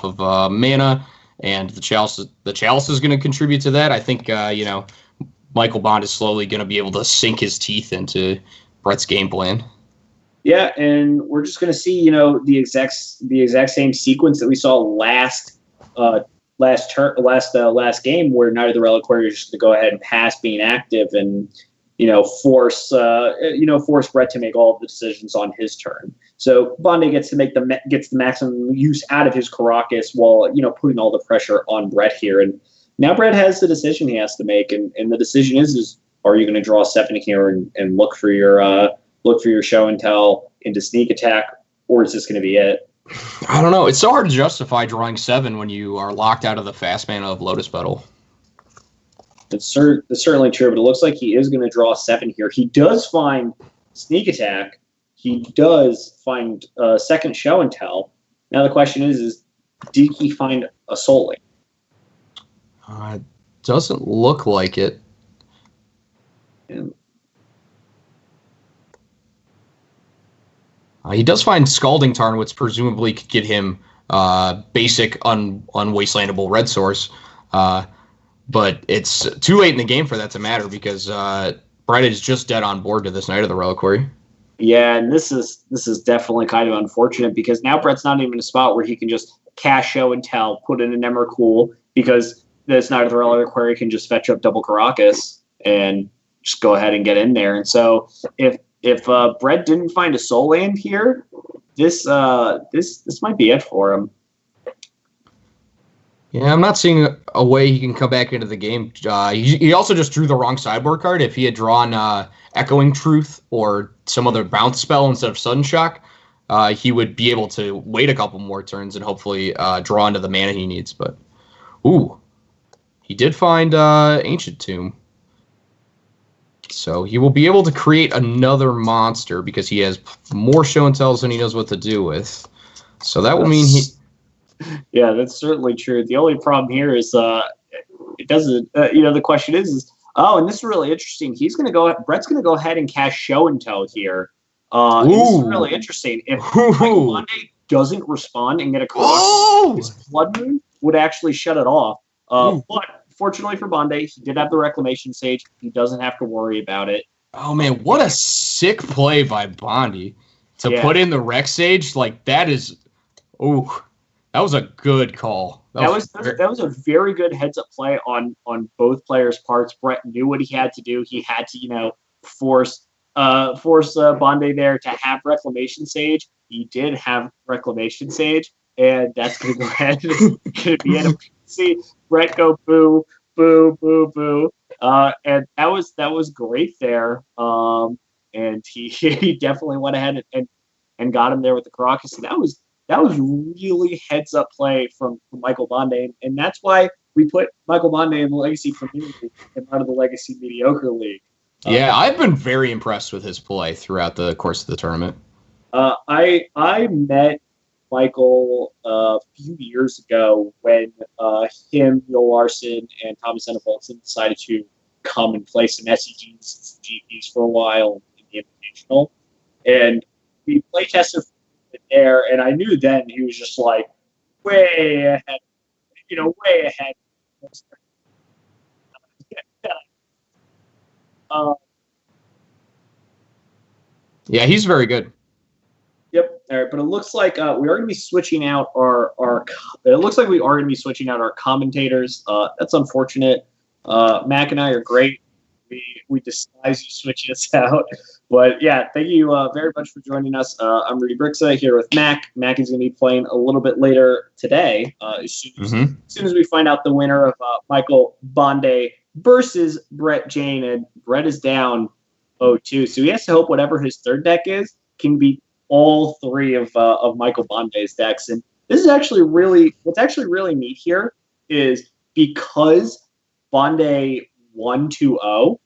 of mana, and the chalice is gonna contribute to that. I think Michael Bonde is slowly gonna be able to sink his teeth into Brett's game plan. Yeah, and we're just gonna see the exact same sequence that we saw last game, where Knight of the Reliquary is just gonna go ahead and pass being active and force Brett to make all of the decisions on his turn. So Bonde gets the maximum use out of his Caracas while putting all the pressure on Brett here. And now Brett has the decision he has to make, and the decision is are you going to draw 7 here and look for your Show and Tell into Sneak Attack, or is this going to be it? I don't know. It's so hard to justify drawing 7 when you are locked out of the fast mana of Lotus Petal. It's certainly true, but it looks like he is going to draw 7 here. He does find Sneak Attack. He does find second Show and Tell. Now the question is did he find a Soul Link? It doesn't look like it. Yeah. He does find Scalding Tarn, which presumably could get him basic unwastelandable red source. But it's too late in the game for that to matter because Brett is just dead on board to this Knight of the Reliquary. Yeah, and this is definitely kind of unfortunate because now Brett's not even in a spot where he can just cast Show and Tell, put in an Emrakul, because this Knight of the Reliquary can just fetch up double Caracas and just go ahead and get in there. And so if Brett didn't find a Soul Land here, this might be it for him. Yeah, I'm not seeing a way he can come back into the game. He also just drew the wrong sideboard card. If he had drawn Echoing Truth or some other bounce spell instead of Sudden Shock, he would be able to wait a couple more turns and hopefully draw into the mana he needs. But, he did find Ancient Tomb. So he will be able to create another monster because he has more Show and Tells than he knows what to do with. So that will mean he... Yeah, that's certainly true. The only problem here is it doesn't. The question is, and this is really interesting. Brett's going to go ahead and cast Show and Tell here. This is really interesting. If Michael Bonde doesn't respond and get a card, his Blood Moon would actually shut it off. But fortunately for Bonde, he did have the Reclamation Sage. He doesn't have to worry about it. Oh man, what a sick play by Bonde to put in the Rec Sage. Like that is, that was a good call. That was a very good heads-up play on both players' parts. Brett knew what he had to do. He had to, force Bonde there to have Reclamation Sage. He did have Reclamation Sage, and that's going to go ahead and be it. See Brett go boo, boo, boo, boo, and that was great there. And he definitely went ahead and got him there with the Caracas. And that was really heads up play from Michael Bonde, and that's why we put Michael Bonde in the Legacy Premier League and not of the Legacy Mediocre League. Yeah, I've been very impressed with his play throughout the course of the tournament. I met Michael a few years ago when him, Neil Larson, and Thomas Ennevolson decided to come and play some SEGs and GPs for a while in the Invitational, and we play tested there, and I knew then he was just like way ahead. Yeah, he's very good. Yep, All right, but it looks like we are going to be switching out our. It looks like we are going to be switching out our commentators. That's unfortunate. Mac and I are great. We despise you switching us out, but yeah, thank you very much for joining us. I'm Rudy Brixa here with Mac. Mac is going to be playing a little bit later today. As soon as we find out the winner of Michael Bonde versus Brett Jayne, and Brett is down 0-2, so he has to hope whatever his third deck is can beat all three of Michael Bonde's decks. And this is actually what's actually really neat here is because Bonde won 2-0,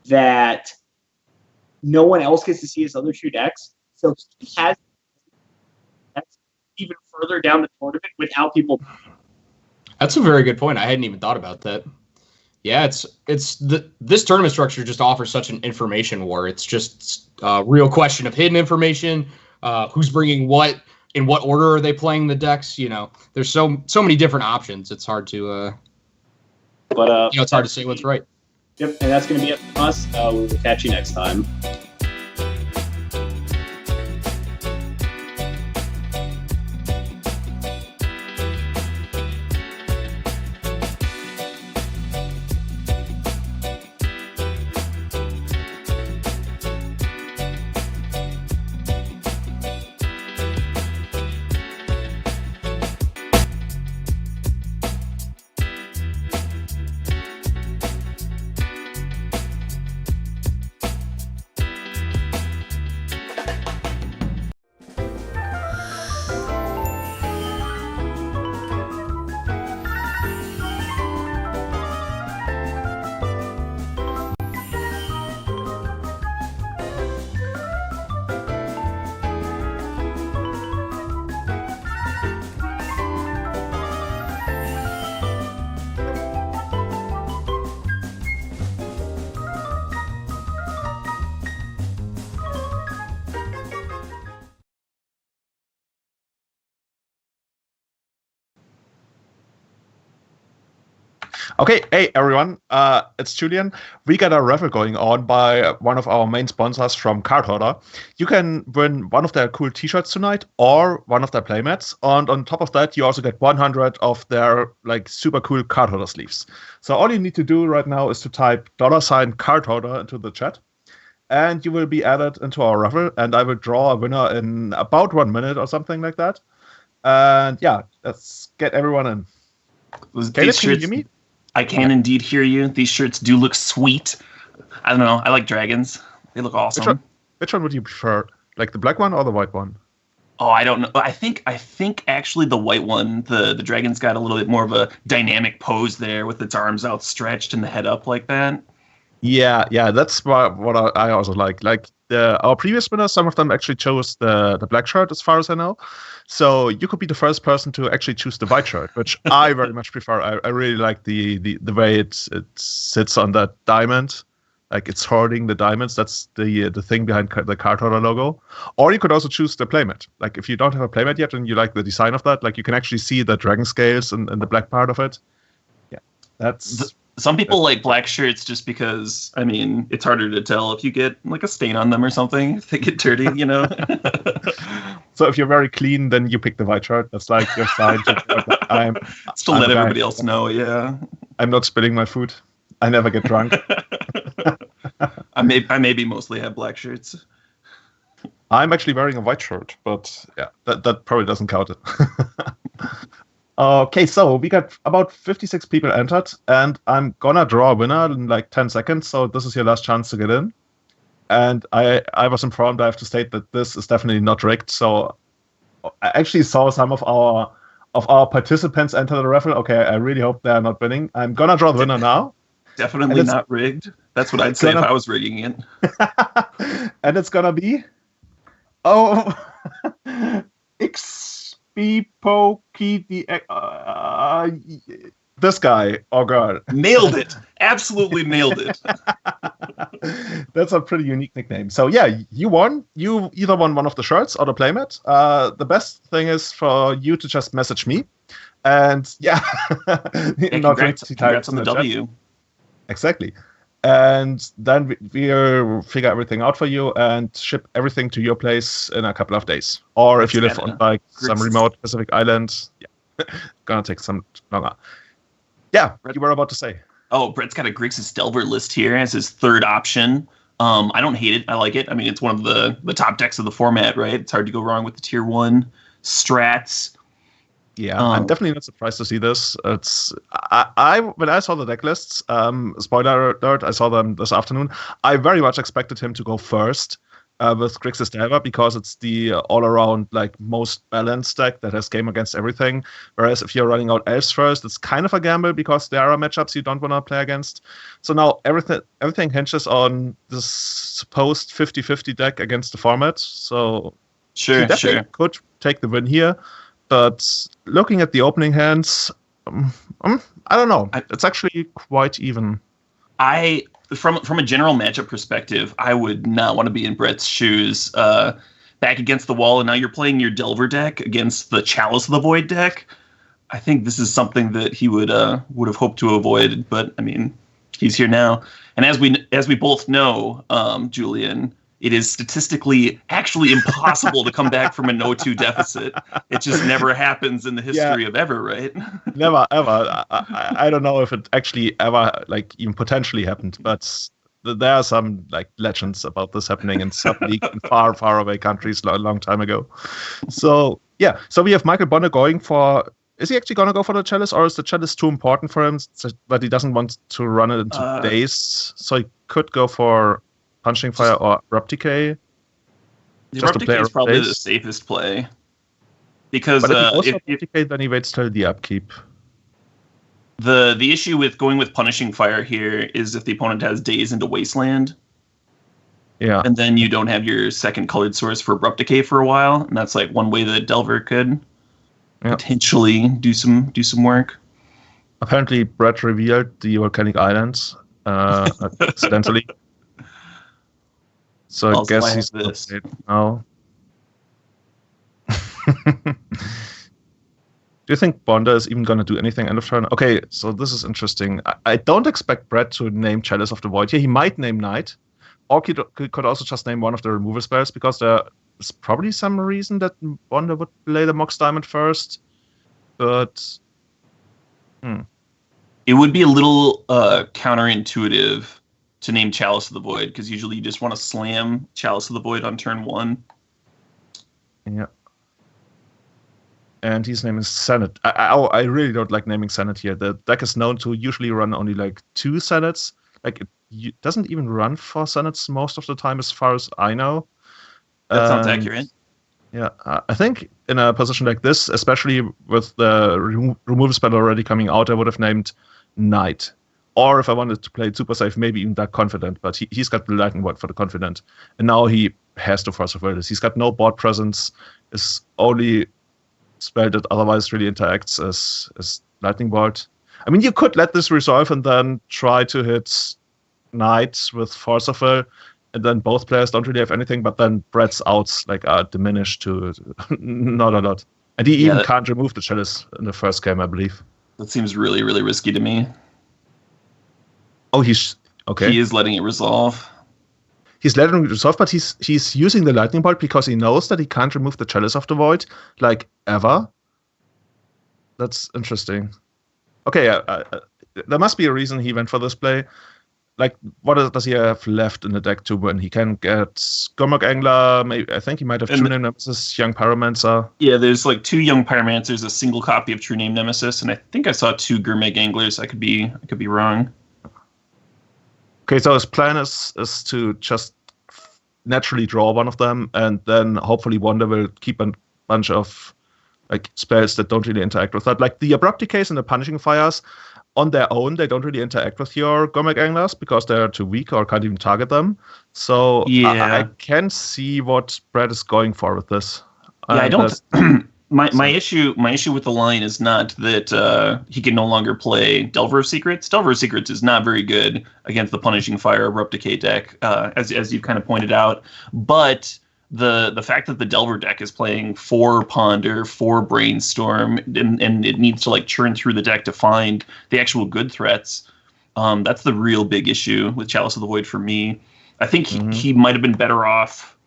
that no one else gets to see his other two decks. So he has decks even further down the tournament without people. That's a very good point. I hadn't even thought about that. Yeah, this tournament structure just offers such an information war. It's just a real question of hidden information. Who's bringing what? In what order are they playing the decks? You know, there's so many different options. It's hard to, it's hard to say what's right. Yep, and that's going to be it from us. We'll catch you next time. Okay, hey everyone, it's Julian. We got a raffle going on by one of our main sponsors from Card Hoarder. You can win one of their cool t-shirts tonight or one of their playmats, and on top of that you also get 100 of their like super cool Card Hoarder sleeves. So all you need to do right now is to type $Card Hoarder into the chat, and you will be added into our raffle, and I will draw a winner in about 1 minute or something like that. And yeah, let's get everyone in. Caleb, can you hear me? I can indeed hear you. These shirts do look sweet. I don't know. I like dragons. They look awesome. Which one would you prefer? Like the black one or the white one? Oh, I don't know. I think actually the white one, the dragon's got a little bit more of a dynamic pose there with its arms outstretched and the head up like that. Yeah, that's what I also like. Like our previous winners, some of them actually chose the black shirt, as far as I know. So you could be the first person to actually choose the white shirt, which I very much prefer. I really like the way it sits on that diamond, like it's hoarding the diamonds. That's the thing behind the Card Hoarder logo. Or you could also choose the playmat. Like if you don't have a playmat yet and you like the design of that, like you can actually see the dragon scales and the black part of it. Yeah, that's. Some people like black shirts just because, I mean, it's harder to tell if you get like a stain on them or something. If they get dirty, you know. So if you're very clean, then you pick the white shirt. That's like your sign to let everybody else know. Yeah. I'm not spilling my food. I never get drunk. I maybe mostly have black shirts. I'm actually wearing a white shirt, but yeah, that probably doesn't count it. Okay, so we got about 56 people entered, and I'm gonna draw a winner in like 10 seconds, so this is your last chance to get in. And I was informed, I have to state that this is definitely not rigged, so I actually saw some of our participants enter the raffle. Okay, I really hope they're not winning. I'm gonna draw the winner now. Definitely not rigged. That's what I'd say if I was rigging it. And it's gonna be... this guy or girl. Nailed it. Absolutely nailed it. That's a pretty unique nickname. So yeah, you won. You either won one of the shirts or the playmat. The best thing is for you to just message me. And yeah, congrats on the W. Exactly. and then we'll figure everything out for you and ship everything to your place in a couple of days. Or if you live on like some remote Pacific island, gonna take some longer. Yeah, you were about to say. Oh, Brett's got a Grixis Delver list here as his third option. I don't hate it. I like it. I mean, it's one of the top decks of the format, right? It's hard to go wrong with the tier 1 strats. Yeah, I'm definitely not surprised to see this. I when I saw the deck lists, spoiler alert, I saw them this afternoon. I very much expected him to go first with Grixis Delver because it's the all-around like most balanced deck that has game against everything. Whereas if you're running out Elves first, it's kind of a gamble because there are matchups you don't want to play against. So now everything hinges on this supposed 50-50 deck against the format. So he definitely could take the win here. But looking at the opening hands, I don't know. It's actually quite even. From a general matchup perspective, I would not want to be in Brett's shoes. Back against the wall, and now you're playing your Delver deck against the Chalice of the Void deck. I think this is something that he would have hoped to avoid. But I mean, he's here now, and as we both know, Julian, it is statistically actually impossible to come back from a 0-2 deficit. It just never happens in the history of ever, right? Never, ever. I don't know if it actually ever, like, even potentially happened, but there are some, like, legends about this happening in sub-league in far, far away countries a long time ago. So, yeah. So we have Michael Bonde going for... Is he actually going to go for the Chalice, or is the Chalice too important for him that he doesn't want to run it into days? So he could go for... Punching Fire or Abrupt Decay. Abrupt Decay is probably the safest play. Because if Decay, then he waits till the upkeep. The issue with going with Punishing Fire here is if the opponent has Daze into Wasteland. Yeah. And then you don't have your second colored source for Abrupt Decay for a while. And that's like one way that Delver could potentially do some work. Apparently Brett revealed the Volcanic Islands accidentally. So I guess he's this now. Do you think Bonde is even going to do anything end of turn? Okay, so this is interesting. I don't expect Brett to name Chalice of the Void here. He might name Knight, or he could also just name one of the removal spells because there is probably some reason that Bonde would play the Mox Diamond first. But it would be a little counterintuitive to name Chalice of the Void, because usually you just want to slam Chalice of the Void on turn 1. Yeah. And his name is Senate. I really don't like naming Senate here. The deck is known to usually run only like 2 Senates. Like it doesn't even run for Senates most of the time, as far as I know. That sounds accurate. Yeah, I think in a position like this, especially with the removal spell already coming out, I would have named Knight. Or if I wanted to play it super safe, maybe even that Confident, but he's got the Lightning Bolt for the Confident. And now he has to Force of Will. He's got no board presence. His only spell that otherwise really interacts as Lightning Bolt. I mean, you could let this resolve and then try to hit Knight with Force of Will, and then both players don't really have anything, but then Brett's outs are diminished to not a lot. And he even can't remove the Chalice in the first game, I believe. That seems really, really risky to me. Oh, he's okay. He is letting it resolve. He's letting it resolve, but he's using the Lightning Bolt because he knows that he can't remove the Chalice of the Void, like, ever. That's interesting. Okay, there must be a reason he went for this play. Like, what does he have left in the deck to win? He can get Gurmag Angler, maybe, I think he might have True Name Nemesis, Young Pyromancer. Yeah, there's like 2 Young Pyromancers, a single copy of True Name Nemesis, and I think I saw 2 Gurmag Anglers. I could be wrong. Okay, so his plan is to just naturally draw one of them, and then hopefully Bonde will keep a bunch of like spells that don't really interact with that. Like the Abrupt Decays and the Punishing Fires, on their own, they don't really interact with your Gurmag Anglers because they're too weak or can't even target them. So I can see what Brett is going for with this. Yeah, I don't... My issue with the line is not that he can no longer play Delver of Secrets. Delver of Secrets is not very good against the Punishing Fire Abrupt Decay deck, as you kind of pointed out. But the fact that the Delver deck is playing 4 Ponder, 4 Brainstorm, and it needs to like churn through the deck to find the actual good threats, That's the real big issue with Chalice of the Void for me. I think he might have been better off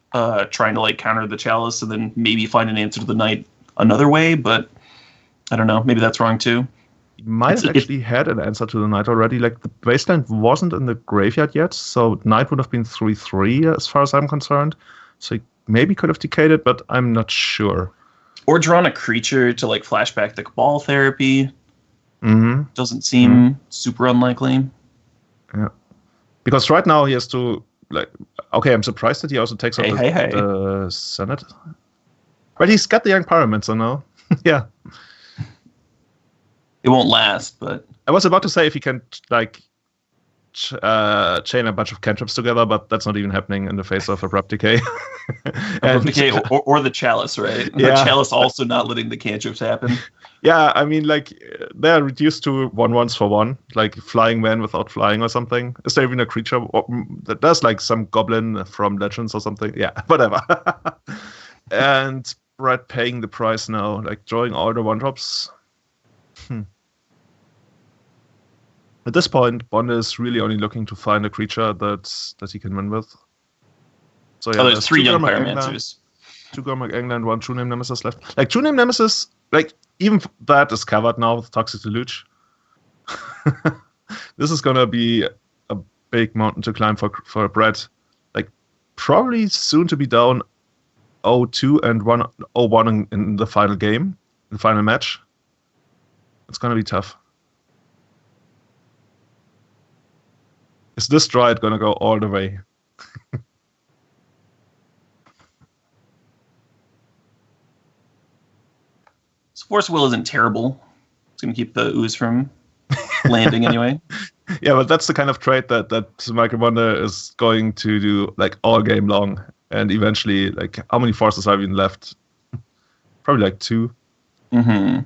trying to like counter the Chalice and then maybe find an answer to the Knight another way, but I don't know. Maybe that's wrong too. He might have actually had an answer to the Knight already. Like, the wasteland wasn't in the graveyard yet, so Knight would have been 3/3 as far as I'm concerned. So he maybe could have decayed it, but I'm not sure. Or drawn a creature to like flashback the Cabal therapy. Doesn't seem super unlikely. Yeah. Because right now he has to, like, okay, I'm surprised that he also takes out the Senate. But he's got the Young Pyramid, so no. Yeah. It won't last, but... I was about to say if he can, like, chain a bunch of cantrips together, but that's not even happening in the face of Abrupt Decay. Abrupt Decay or the Chalice, right? Yeah. The Chalice also not letting the cantrips happen. Yeah, I mean, like, they're reduced to 1/1s for 1, like Flying Man without flying or something. Is there even a creature that does, like, some goblin from Legends or something? Yeah, whatever. And Brett paying the price now, like, drawing all the 1-drops. At this point, Bonde is really only looking to find a creature that he can win with. So yeah, there's 3 Young Pyromancers. 2 Gormak England, 1 True Name Nemesis left. Like, True Name Nemesis, like, even that is covered now with Toxic Deluge. This is gonna be a big mountain to climb for Brett. Like, probably soon to be down 0-2 and 0-1 in the final game, the final match. It's gonna be tough. Is this Dryad gonna go all the way? Force Will isn't terrible. It's going to keep the ooze from landing anyway. Yeah, but that's the kind of trade that Michael Bonde is going to do, like, all game long. And eventually, like, how many forces have even left? Probably like 2. And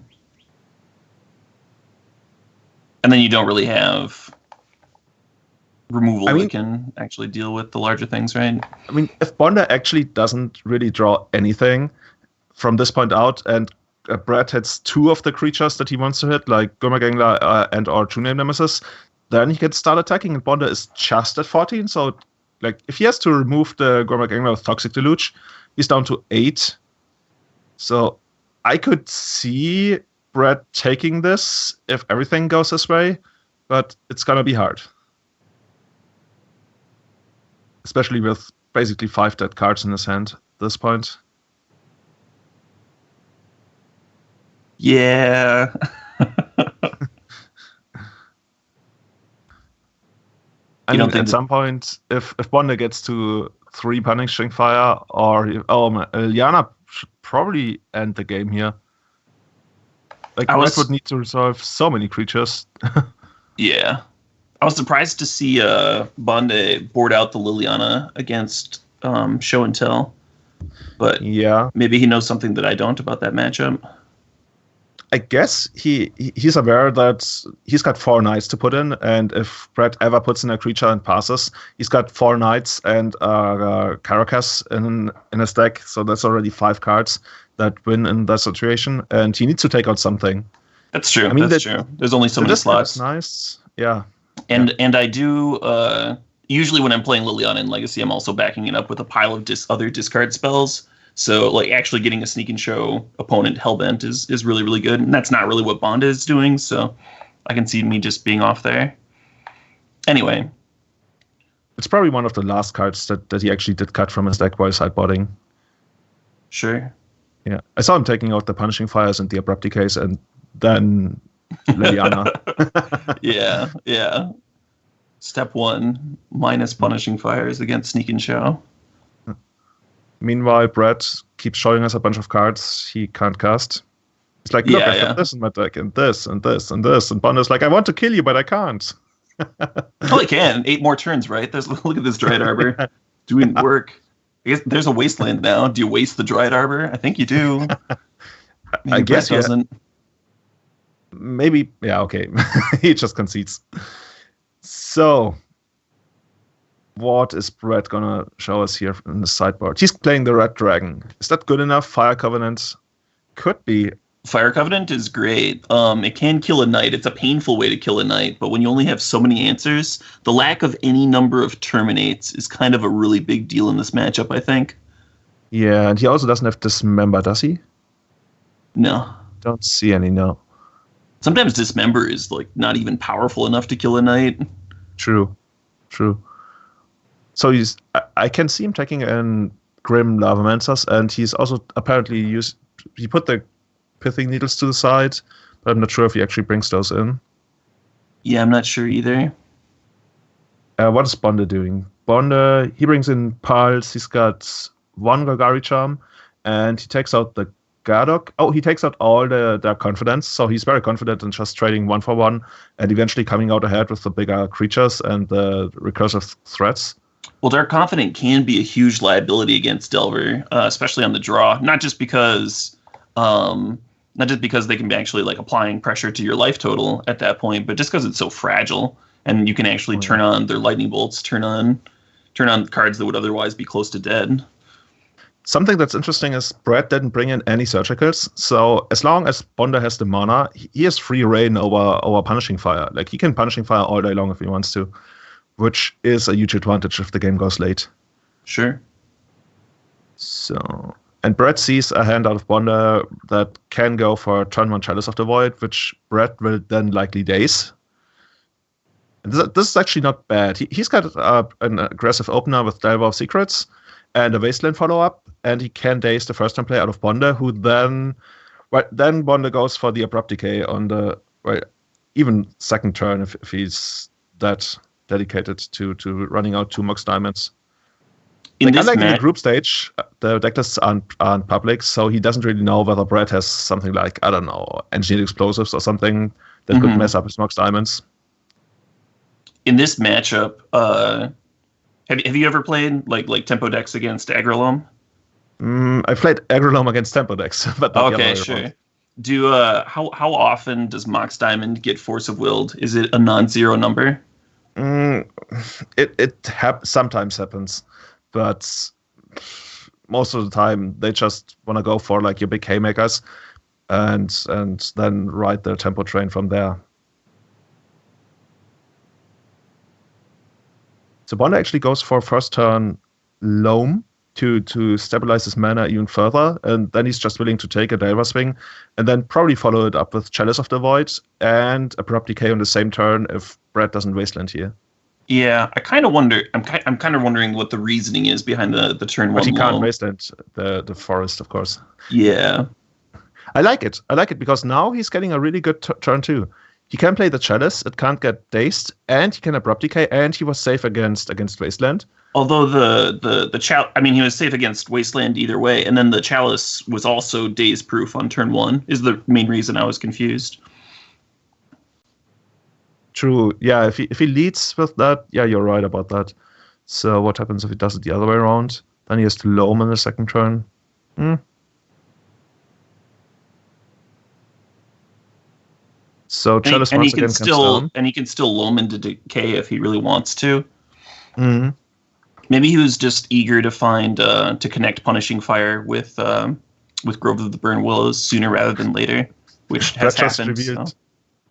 then you don't really have removal that can actually deal with the larger things, right? I mean, if Bonde actually doesn't really draw anything from this point out, and Brett hits 2 of the creatures that he wants to hit, like Gormak Angler and or True Name Nemesis, then he can start attacking, and Bonde is just at 14. So, like, if he has to remove the Gormak Angler with Toxic Deluge, he's down to 8. So I could see Brett taking this if everything goes his way, but it's gonna be hard. Especially with basically 5 dead cards in his hand at this point. Yeah. I mean, at some point, if Bonde gets to 3 Punishing Fire, or Liliana should probably end the game here. Like, Brett would need to resolve so many creatures. Yeah. I was surprised to see Bonde board out the Liliana against Show and Tell. But yeah, maybe he knows something that I don't about that matchup. I guess he's aware that he's got 4 knights to put in, and if Brett ever puts in a creature and passes, he's got 4 knights and Caracas in his deck, so that's already 5 cards that win in that situation, and he needs to take out something. That's true. I mean, that's true. There's only so many slots. Nice, yeah. And I do usually when I'm playing Liliana in Legacy, I'm also backing it up with a pile of other discard spells. So, like, actually getting a Sneak and Show opponent hellbent is really, really good. And that's not really what Bonde is doing, so I can see me just being off there. Anyway. It's probably one of the last cards that he actually did cut from his deck while sideboarding. Sure. Yeah. I saw him taking out the Punishing Fires and the Abrupt Decays, and then Liliana. Yeah. Step 1, minus Punishing Fires against Sneak and Show. Meanwhile, Brett keeps showing us a bunch of cards he can't cast. He's like, look, I've got this in my deck, and this, and this, and this. And Bonde's like, I want to kill you, but I can't. Well, I can. 8 more turns, right? Look at this Dryad Arbor doing work. I guess there's a Wasteland now. Do you waste the Dryad Arbor? I think you do. I guess he doesn't. Maybe, yeah, okay. He just concedes. So, what is Brett gonna show us here in the sideboard? He's playing the Red Dragon. Is that good enough? Fire Covenant could be Fire Covenant is great. It can kill a knight. It's a painful way to kill a knight, but when you only have so many answers, the lack of any number of terminates is kind of a really big deal in this matchup, I think. Yeah, and he also doesn't have Dismember, does he? No. Don't see any, no. Sometimes Dismember is like not even powerful enough to kill a knight. True. So I can see him taking in Grim Lavamancers, and he's also apparently he put the Pithing Needles to the side, but I'm not sure if he actually brings those in. Yeah, I'm not sure either. What is Bonde doing? Bonde, he brings in Pulse, he's got one Golgari Charm, and he takes out the Gardock. Oh, he takes out all their confidence, so he's very confident in just trading 1-for-1 and eventually coming out ahead with the bigger creatures and the recursive threats. Well, Dark Confident can be a huge liability against Delver, especially on the draw. Not just because they can be actually like applying pressure to your life total at that point, but just because it's so fragile, and you can actually turn on their lightning bolts, turn on cards that would otherwise be close to dead. Something that's interesting is Brett didn't bring in any surgicals, so as long as Bonde has the mana, he has free reign over Punishing Fire. Like, he can Punishing Fire all day long if he wants to, which is a huge advantage if the game goes late. Sure. So, and Brett sees a hand out of Bonde that can go for turn 1 Chalice of the Void, which Brett will then likely daze. And this is actually not bad. He's got an aggressive opener with Delver of Secrets and a Wasteland follow-up, and he can daze the first-time play out of Bonde, who then Bonde goes for the Abrupt Decay on the even second turn if he's that dedicated to running out 2 Mox Diamonds. Unlike in the group stage, the decklists aren't public, so he doesn't really know whether Brett has something like, I don't know, engineered explosives or something that could mess up his Mox Diamonds. In this matchup, have you ever played like tempo decks against Agrolome? I played Agrolome against tempo decks, but okay, sure. How often does Mox Diamond get Force of Willed? Is it a non-zero number? It sometimes happens, but most of the time they just want to go for like your big haymakers, and then ride the tempo train from there. So Bonde actually goes for first turn Loam to stabilize his mana even further, and then he's just willing to take a Delver Swing, and then probably follow it up with Chalice of the Void and Abrupt Decay on the same turn if Brett doesn't Wasteland here. Yeah, I kind of wonder. I'm kind of wondering what the reasoning is behind the turn 1. But he can't Wasteland the forest, of course. Yeah, I like it because now he's getting a really good turn 2. He can play the Chalice, it can't get dazed, and he can Abrupt Decay, and he was safe against Wasteland. Although the Chalice, I mean, he was safe against Wasteland either way, and then the Chalice was also daze proof on turn 1, is the main reason I was confused. True, yeah, if he leads with that, yeah, you're right about that. So what happens if he does it the other way around? Then he has to Loam in the second turn. So Chalice once again comes down. And he can still Loam into Decay if he really wants to. Mm-hmm. Maybe he was just eager to find to connect Punishing Fire with Grove of the Burn Willows sooner rather than later, which has happened.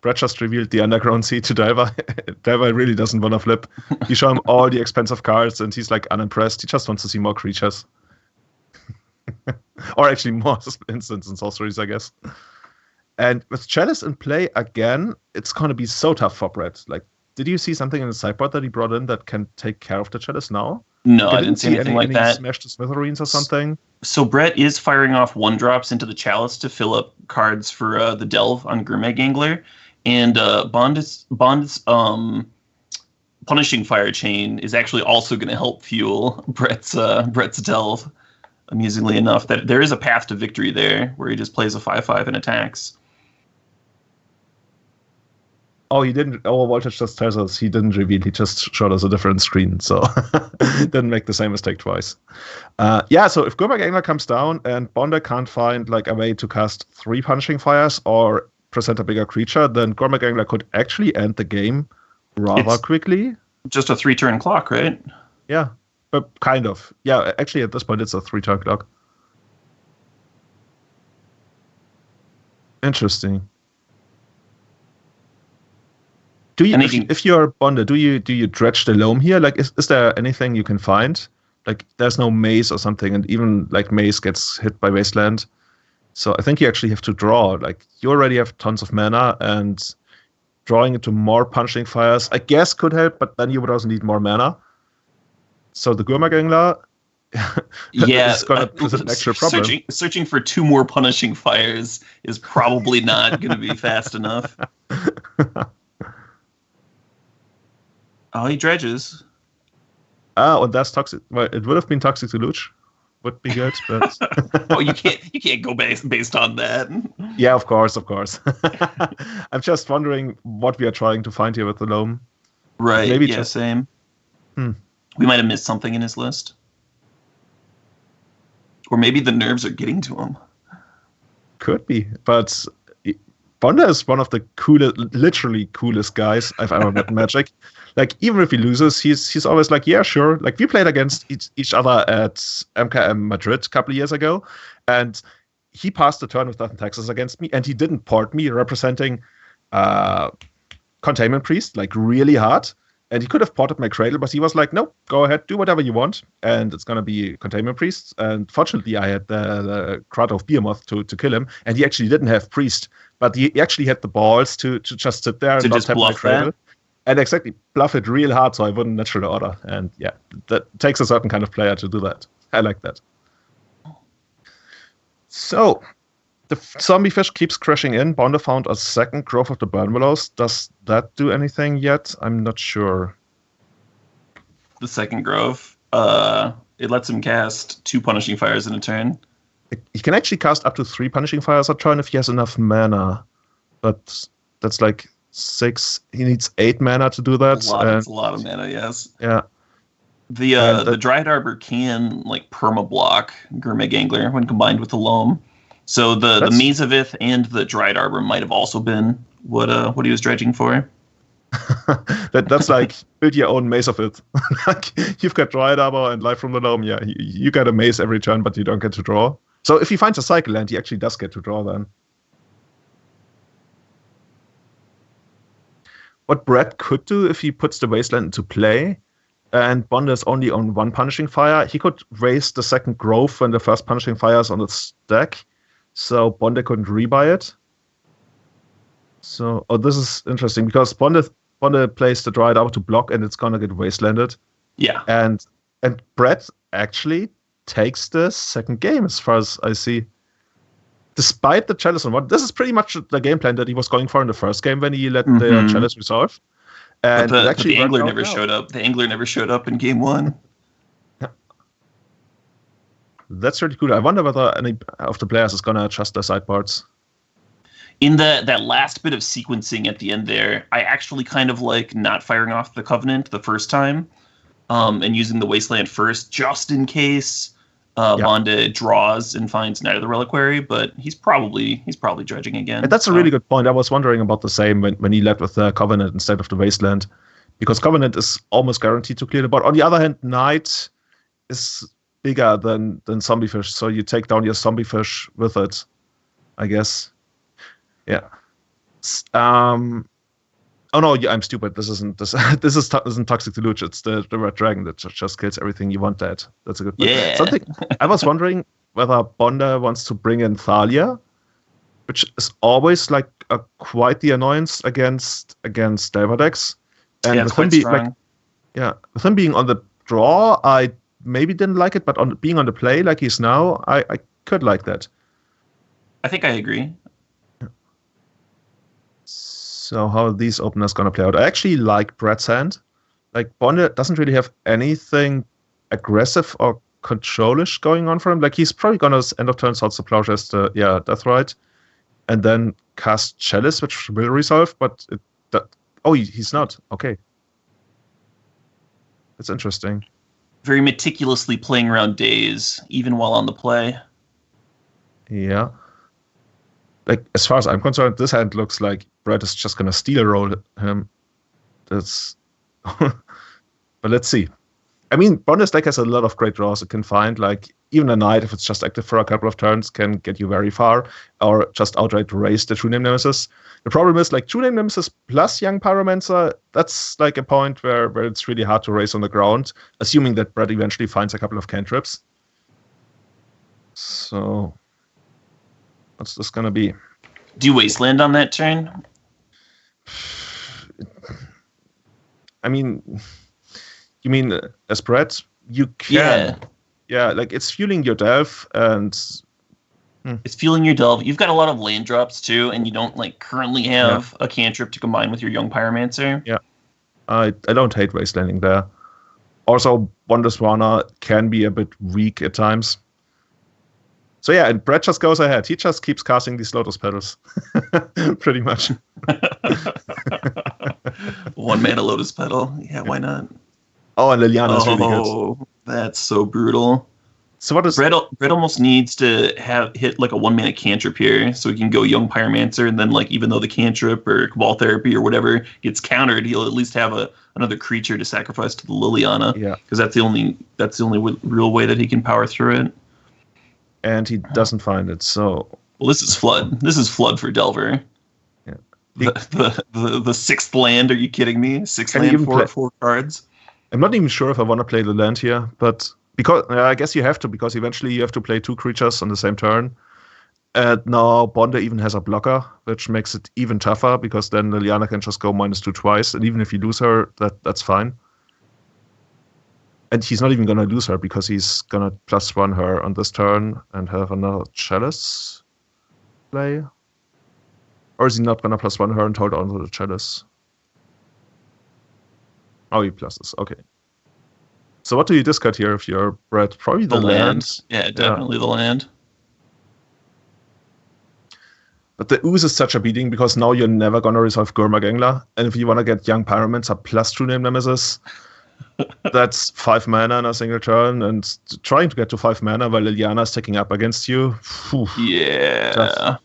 Brett just revealed the Underground Sea to Delver. Delver really doesn't want to flip. You show him all the expensive cards, and he's like unimpressed. He just wants to see more creatures, or actually more instants and sorceries, I guess. And with Chalice in play again, it's going to be so tough for Brett. Like, did you see something in the sideboard that he brought in that can take care of the Chalice now? No, I didn't see anything like that. Smash to Smithereens or something? So Brett is firing off 1-drops into the Chalice to fill up cards for the Delve on Grimeg Angler. And Bonde's Punishing Fire chain is actually also going to help fuel Brett's Delve, amusingly enough. That there is a path to victory there where he just plays a 5/5 and attacks. Oh, he didn't. Oh, Voltage just tells us he didn't reveal. He just showed us a different screen, so didn't make the same mistake twice. Yeah, so if Grimeg Angler comes down and Bonde can't find like a way to cast 3 Punishing Fires or present a bigger creature, then Grimeg Angler could actually end the game rather quickly. Just a 3-turn clock, right? Yeah, but kind of. Yeah, actually at this point it's a 3-turn clock. Interesting. Do you, if you're Bonde, do you dredge the loam here? Like, is there anything you can find? Like, there's no maze or something, and even like maze gets hit by wasteland. So I think you actually have to draw. Like, you already have tons of mana, and drawing into more punching fires, I guess, could help, but then you would also need more mana. So the Gurmagangla is going to present an extra problem. Searching for 2 more punishing fires is probably not going to be fast enough. Oh, he dredges. Oh, and that's toxic. Well, it would have been toxic to Luch. Would be good, but oh, you can't go based on that. Yeah, of course. I'm just wondering what we are trying to find here with the loam. Right. Maybe same. We might have missed something in his list, or maybe the nerves are getting to him. Could be, but Bonde is one of the literally coolest guys I've ever met in Magic. Like, even if he loses, he's always like, yeah, sure. Like, we played against each other at MKM Madrid a couple of years ago, and he passed the turn with Death and Taxes against me, and he didn't port me, representing Containment Priest, like, really hard. And he could have ported my Cradle, but he was like, no, go ahead, do whatever you want, and it's going to be Containment Priest. And fortunately, I had the Crowd of Behemoth to kill him, and he actually didn't have Priest, but he actually had the balls to just sit there and not have my Cradle. That? And exactly, bluff it real hard so I wouldn't natural order. And yeah, that takes a certain kind of player to do that. I like that. So, the zombie fish keeps crashing in. Bonde found a second Growth of the Burn Willows. Does that do anything yet? I'm not sure. The second Growth, it lets him cast 2 Punishing Fires in a turn. He can actually cast up to 3 Punishing Fires a turn if he has enough mana. But that's like 6. He needs 8 mana to do that. It's a lot of mana, yes. Yeah. The Dryad Arbor can like perma-block Gurmagangler when combined with the Loam. So the Mazavith and the Dryad Arbor might have also been what he was dredging for. That's like, build your own maze of it. Like, you've got Dryad Arbor and Life from the Loam. Yeah, you get a maze every turn, but you don't get to draw. So if he finds a cycle land, he actually does get to draw then. What Brett could do if he puts the Wasteland into play, and Bonde is only on 1 Punishing Fire, he could raise the second Growth when the first Punishing Fire is on the stack, so Bonde couldn't rebuy it. So, this is interesting, because Bonde plays the Dryad Arbor to block, and it's gonna get Wastelanded. Yeah. And Brett actually takes the second game, as far as I see. Despite the Chalice on 1, this is pretty much the game plan that he was going for in the first game when he let the Chalice resolve. And but the Angler never showed up. The Angler never showed up in game 1. Yeah. That's really cool. I wonder whether any of the players is going to adjust their sideboards. In that last bit of sequencing at the end there, I actually kind of like not firing off the Covenant the first time and using the Wasteland first, just in case Bonde draws and finds Night of the Reliquary, but he's probably dredging again. And that's a really good point. I was wondering about the same when he led with the Covenant instead of the Wasteland, because Covenant is almost guaranteed to clear the board. On the other hand, Night is bigger than Zombie Fish, so you take down your Zombie Fish with it, I guess. Yeah. Oh no, yeah, I'm stupid. This isn't Toxic Deluge. It's the Red Dragon that just kills everything you want. That's a good point. Yeah. Something I was wondering whether Bonde wants to bring in Thalia, which is always like quite the annoyance against Delver decks. And yeah, with him with him being on the draw, I maybe didn't like it, but being on the play like he's now, I could like that. I think I agree. So how are these openers going to play out? I actually like Brett's hand. Like, Bonde doesn't really have anything aggressive or controlish going on for him. Like, he's probably going to end of turn Swords to Plowshares the Deathrite, and then cast Chalice, which will resolve, but he's not. Okay. It's interesting. Very meticulously playing around days, even while on the play. Yeah. Like, as far as I'm concerned, this hand looks like Brett is just gonna steal roll him. That's but let's see. I mean, Bonde's deck has a lot of great draws it can find. Like, even a Knight, if it's just active for a couple of turns, can get you very far, or just outright raise the True Name Nemesis. The problem is, like, True Name Nemesis plus Young Pyromancer, that's like a point where it's really hard to raise on the ground, assuming that Brett eventually finds a couple of cantrips. So, what's this gonna be? Do you Wasteland on that turn? I mean, you mean as Brett? You can. Yeah, like, it's fueling your delve, and it's fueling your delve. You've got a lot of land drops too, and you don't like currently have a cantrip to combine with your Young Pyromancer. Yeah, I don't hate Wastelanding there. Also, Wonderswana can be a bit weak at times. So yeah, and Brett just goes ahead. He just keeps casting these Lotus Petals, pretty much. 1 mana Lotus Petal. Yeah, why not? Oh, and Liliana's really good. Oh, that's so brutal. So what is Brett almost needs to hit like a 1 mana cantrip here, so he can go Young Pyromancer, and then like even though the cantrip or Cabal Therapy or whatever gets countered, he'll at least have another creature to sacrifice to the Liliana. Yeah, because that's the only real way that he can power through it. And he doesn't find it. So well, this is flood. This is flood for Delver. Yeah, the 6th land. Are you kidding me? 6th land for 4 cards. I'm not even sure if I want to play the land here, but because I guess you have to, because eventually you have to play 2 creatures on the same turn. And now Bonde even has a blocker, which makes it even tougher, because then Liliana can just go -2 twice, and even if you lose her, that's fine. And he's not even going to lose her, because he's going to +1 her on this turn and have another Chalice play. Or is he not going to +1 her and hold on to the Chalice? Oh, he pluses. Okay. So what do you discard here if you're Brett? Probably the land. Yeah, definitely the land. But the Ooze is such a beating, because now you're never going to resolve Gurmagengla. And if you want to get Young Pyromancer plus True Name Nemesis, that's 5 mana in a single turn. And trying to get to 5 mana while Liliana is taking up against you. Whew, yeah. tough.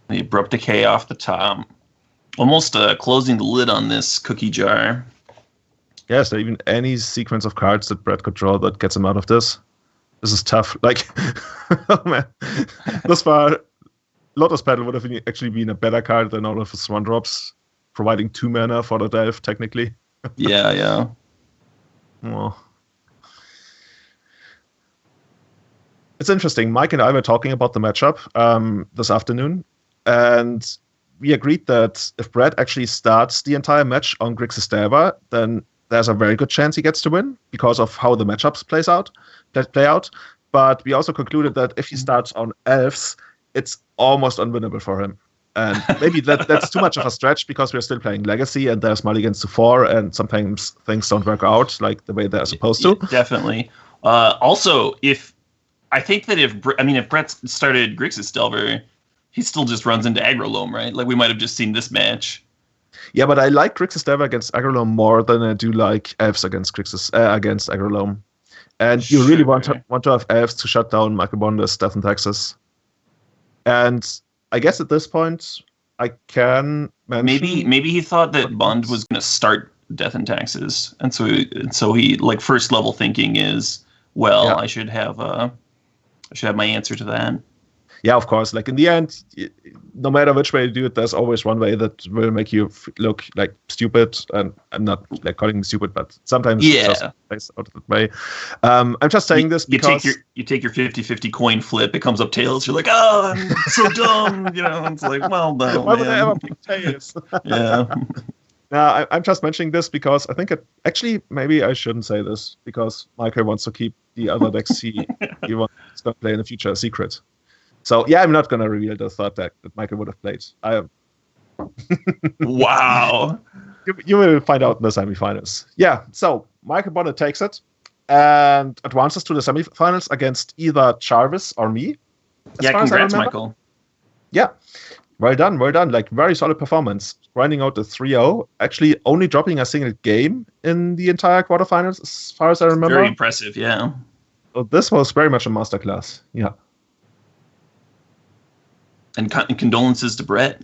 The Abrupt Decay off the top. Almost closing the lid on this cookie jar. Yeah, is there even any sequence of cards that Brett could draw that gets him out of this? This is tough. Like, oh man. Thus far, Lotus Petal would have actually been a better card than all of his 1-drops, providing 2 mana for the delve, technically. Yeah. Oh. It's interesting. Mike and I were talking about the matchup this afternoon, and we agreed that if Brett actually starts the entire match on Grixis Delver, then there's a very good chance he gets to win because of how the matchups play out. But we also concluded that if he starts on Elves, it's almost unwinnable for him. And maybe that's too much of a stretch, because we're still playing Legacy and there's mulligans to 4, and sometimes things don't work out like the way they're supposed to. Yeah, definitely. Also, if Brett started Grixis Delver, he still just runs into Aggro Loam, right? Like, we might have just seen this match. Yeah, but I like Grixis Delver against Aggro Loam more than I do like Elves against against Aggro Loam. And you really want to have Elves to shut down Michael Bonde's Death and Taxes. And I guess at this point, I can mention... Maybe he thought that Bonde was going to start Death and Taxes, and so he like first level thinking is, well, yeah. I should have my answer to that. Yeah, of course. Like, in the end, no matter which way you do it, there's always one way that will make you look like stupid. And I'm not like calling him stupid, but sometimes it just plays out that way. I'm just saying this because you take your 50-50 coin flip. It comes up tails. You're like, oh, I'm so dumb. It's like, well, no, why would I ever pick tails? Yeah. Now, I'm just mentioning this because I think actually maybe I shouldn't say this, because Michael wants to keep the other decks he wants to play in the future a secret. So, yeah, I'm not going to reveal the third deck that Michael would have played. Wow. You will find out in the semifinals. Yeah, so Michael Bonde takes it and advances to the semifinals against either Jarvis or me. Yeah, congrats, Michael. Yeah, well done. Like, very solid performance. Grinding out the 3-0, actually only dropping a single game in the entire quarterfinals, as far as I remember. Very impressive, yeah. So this was very much a masterclass, yeah. And condolences to Brett.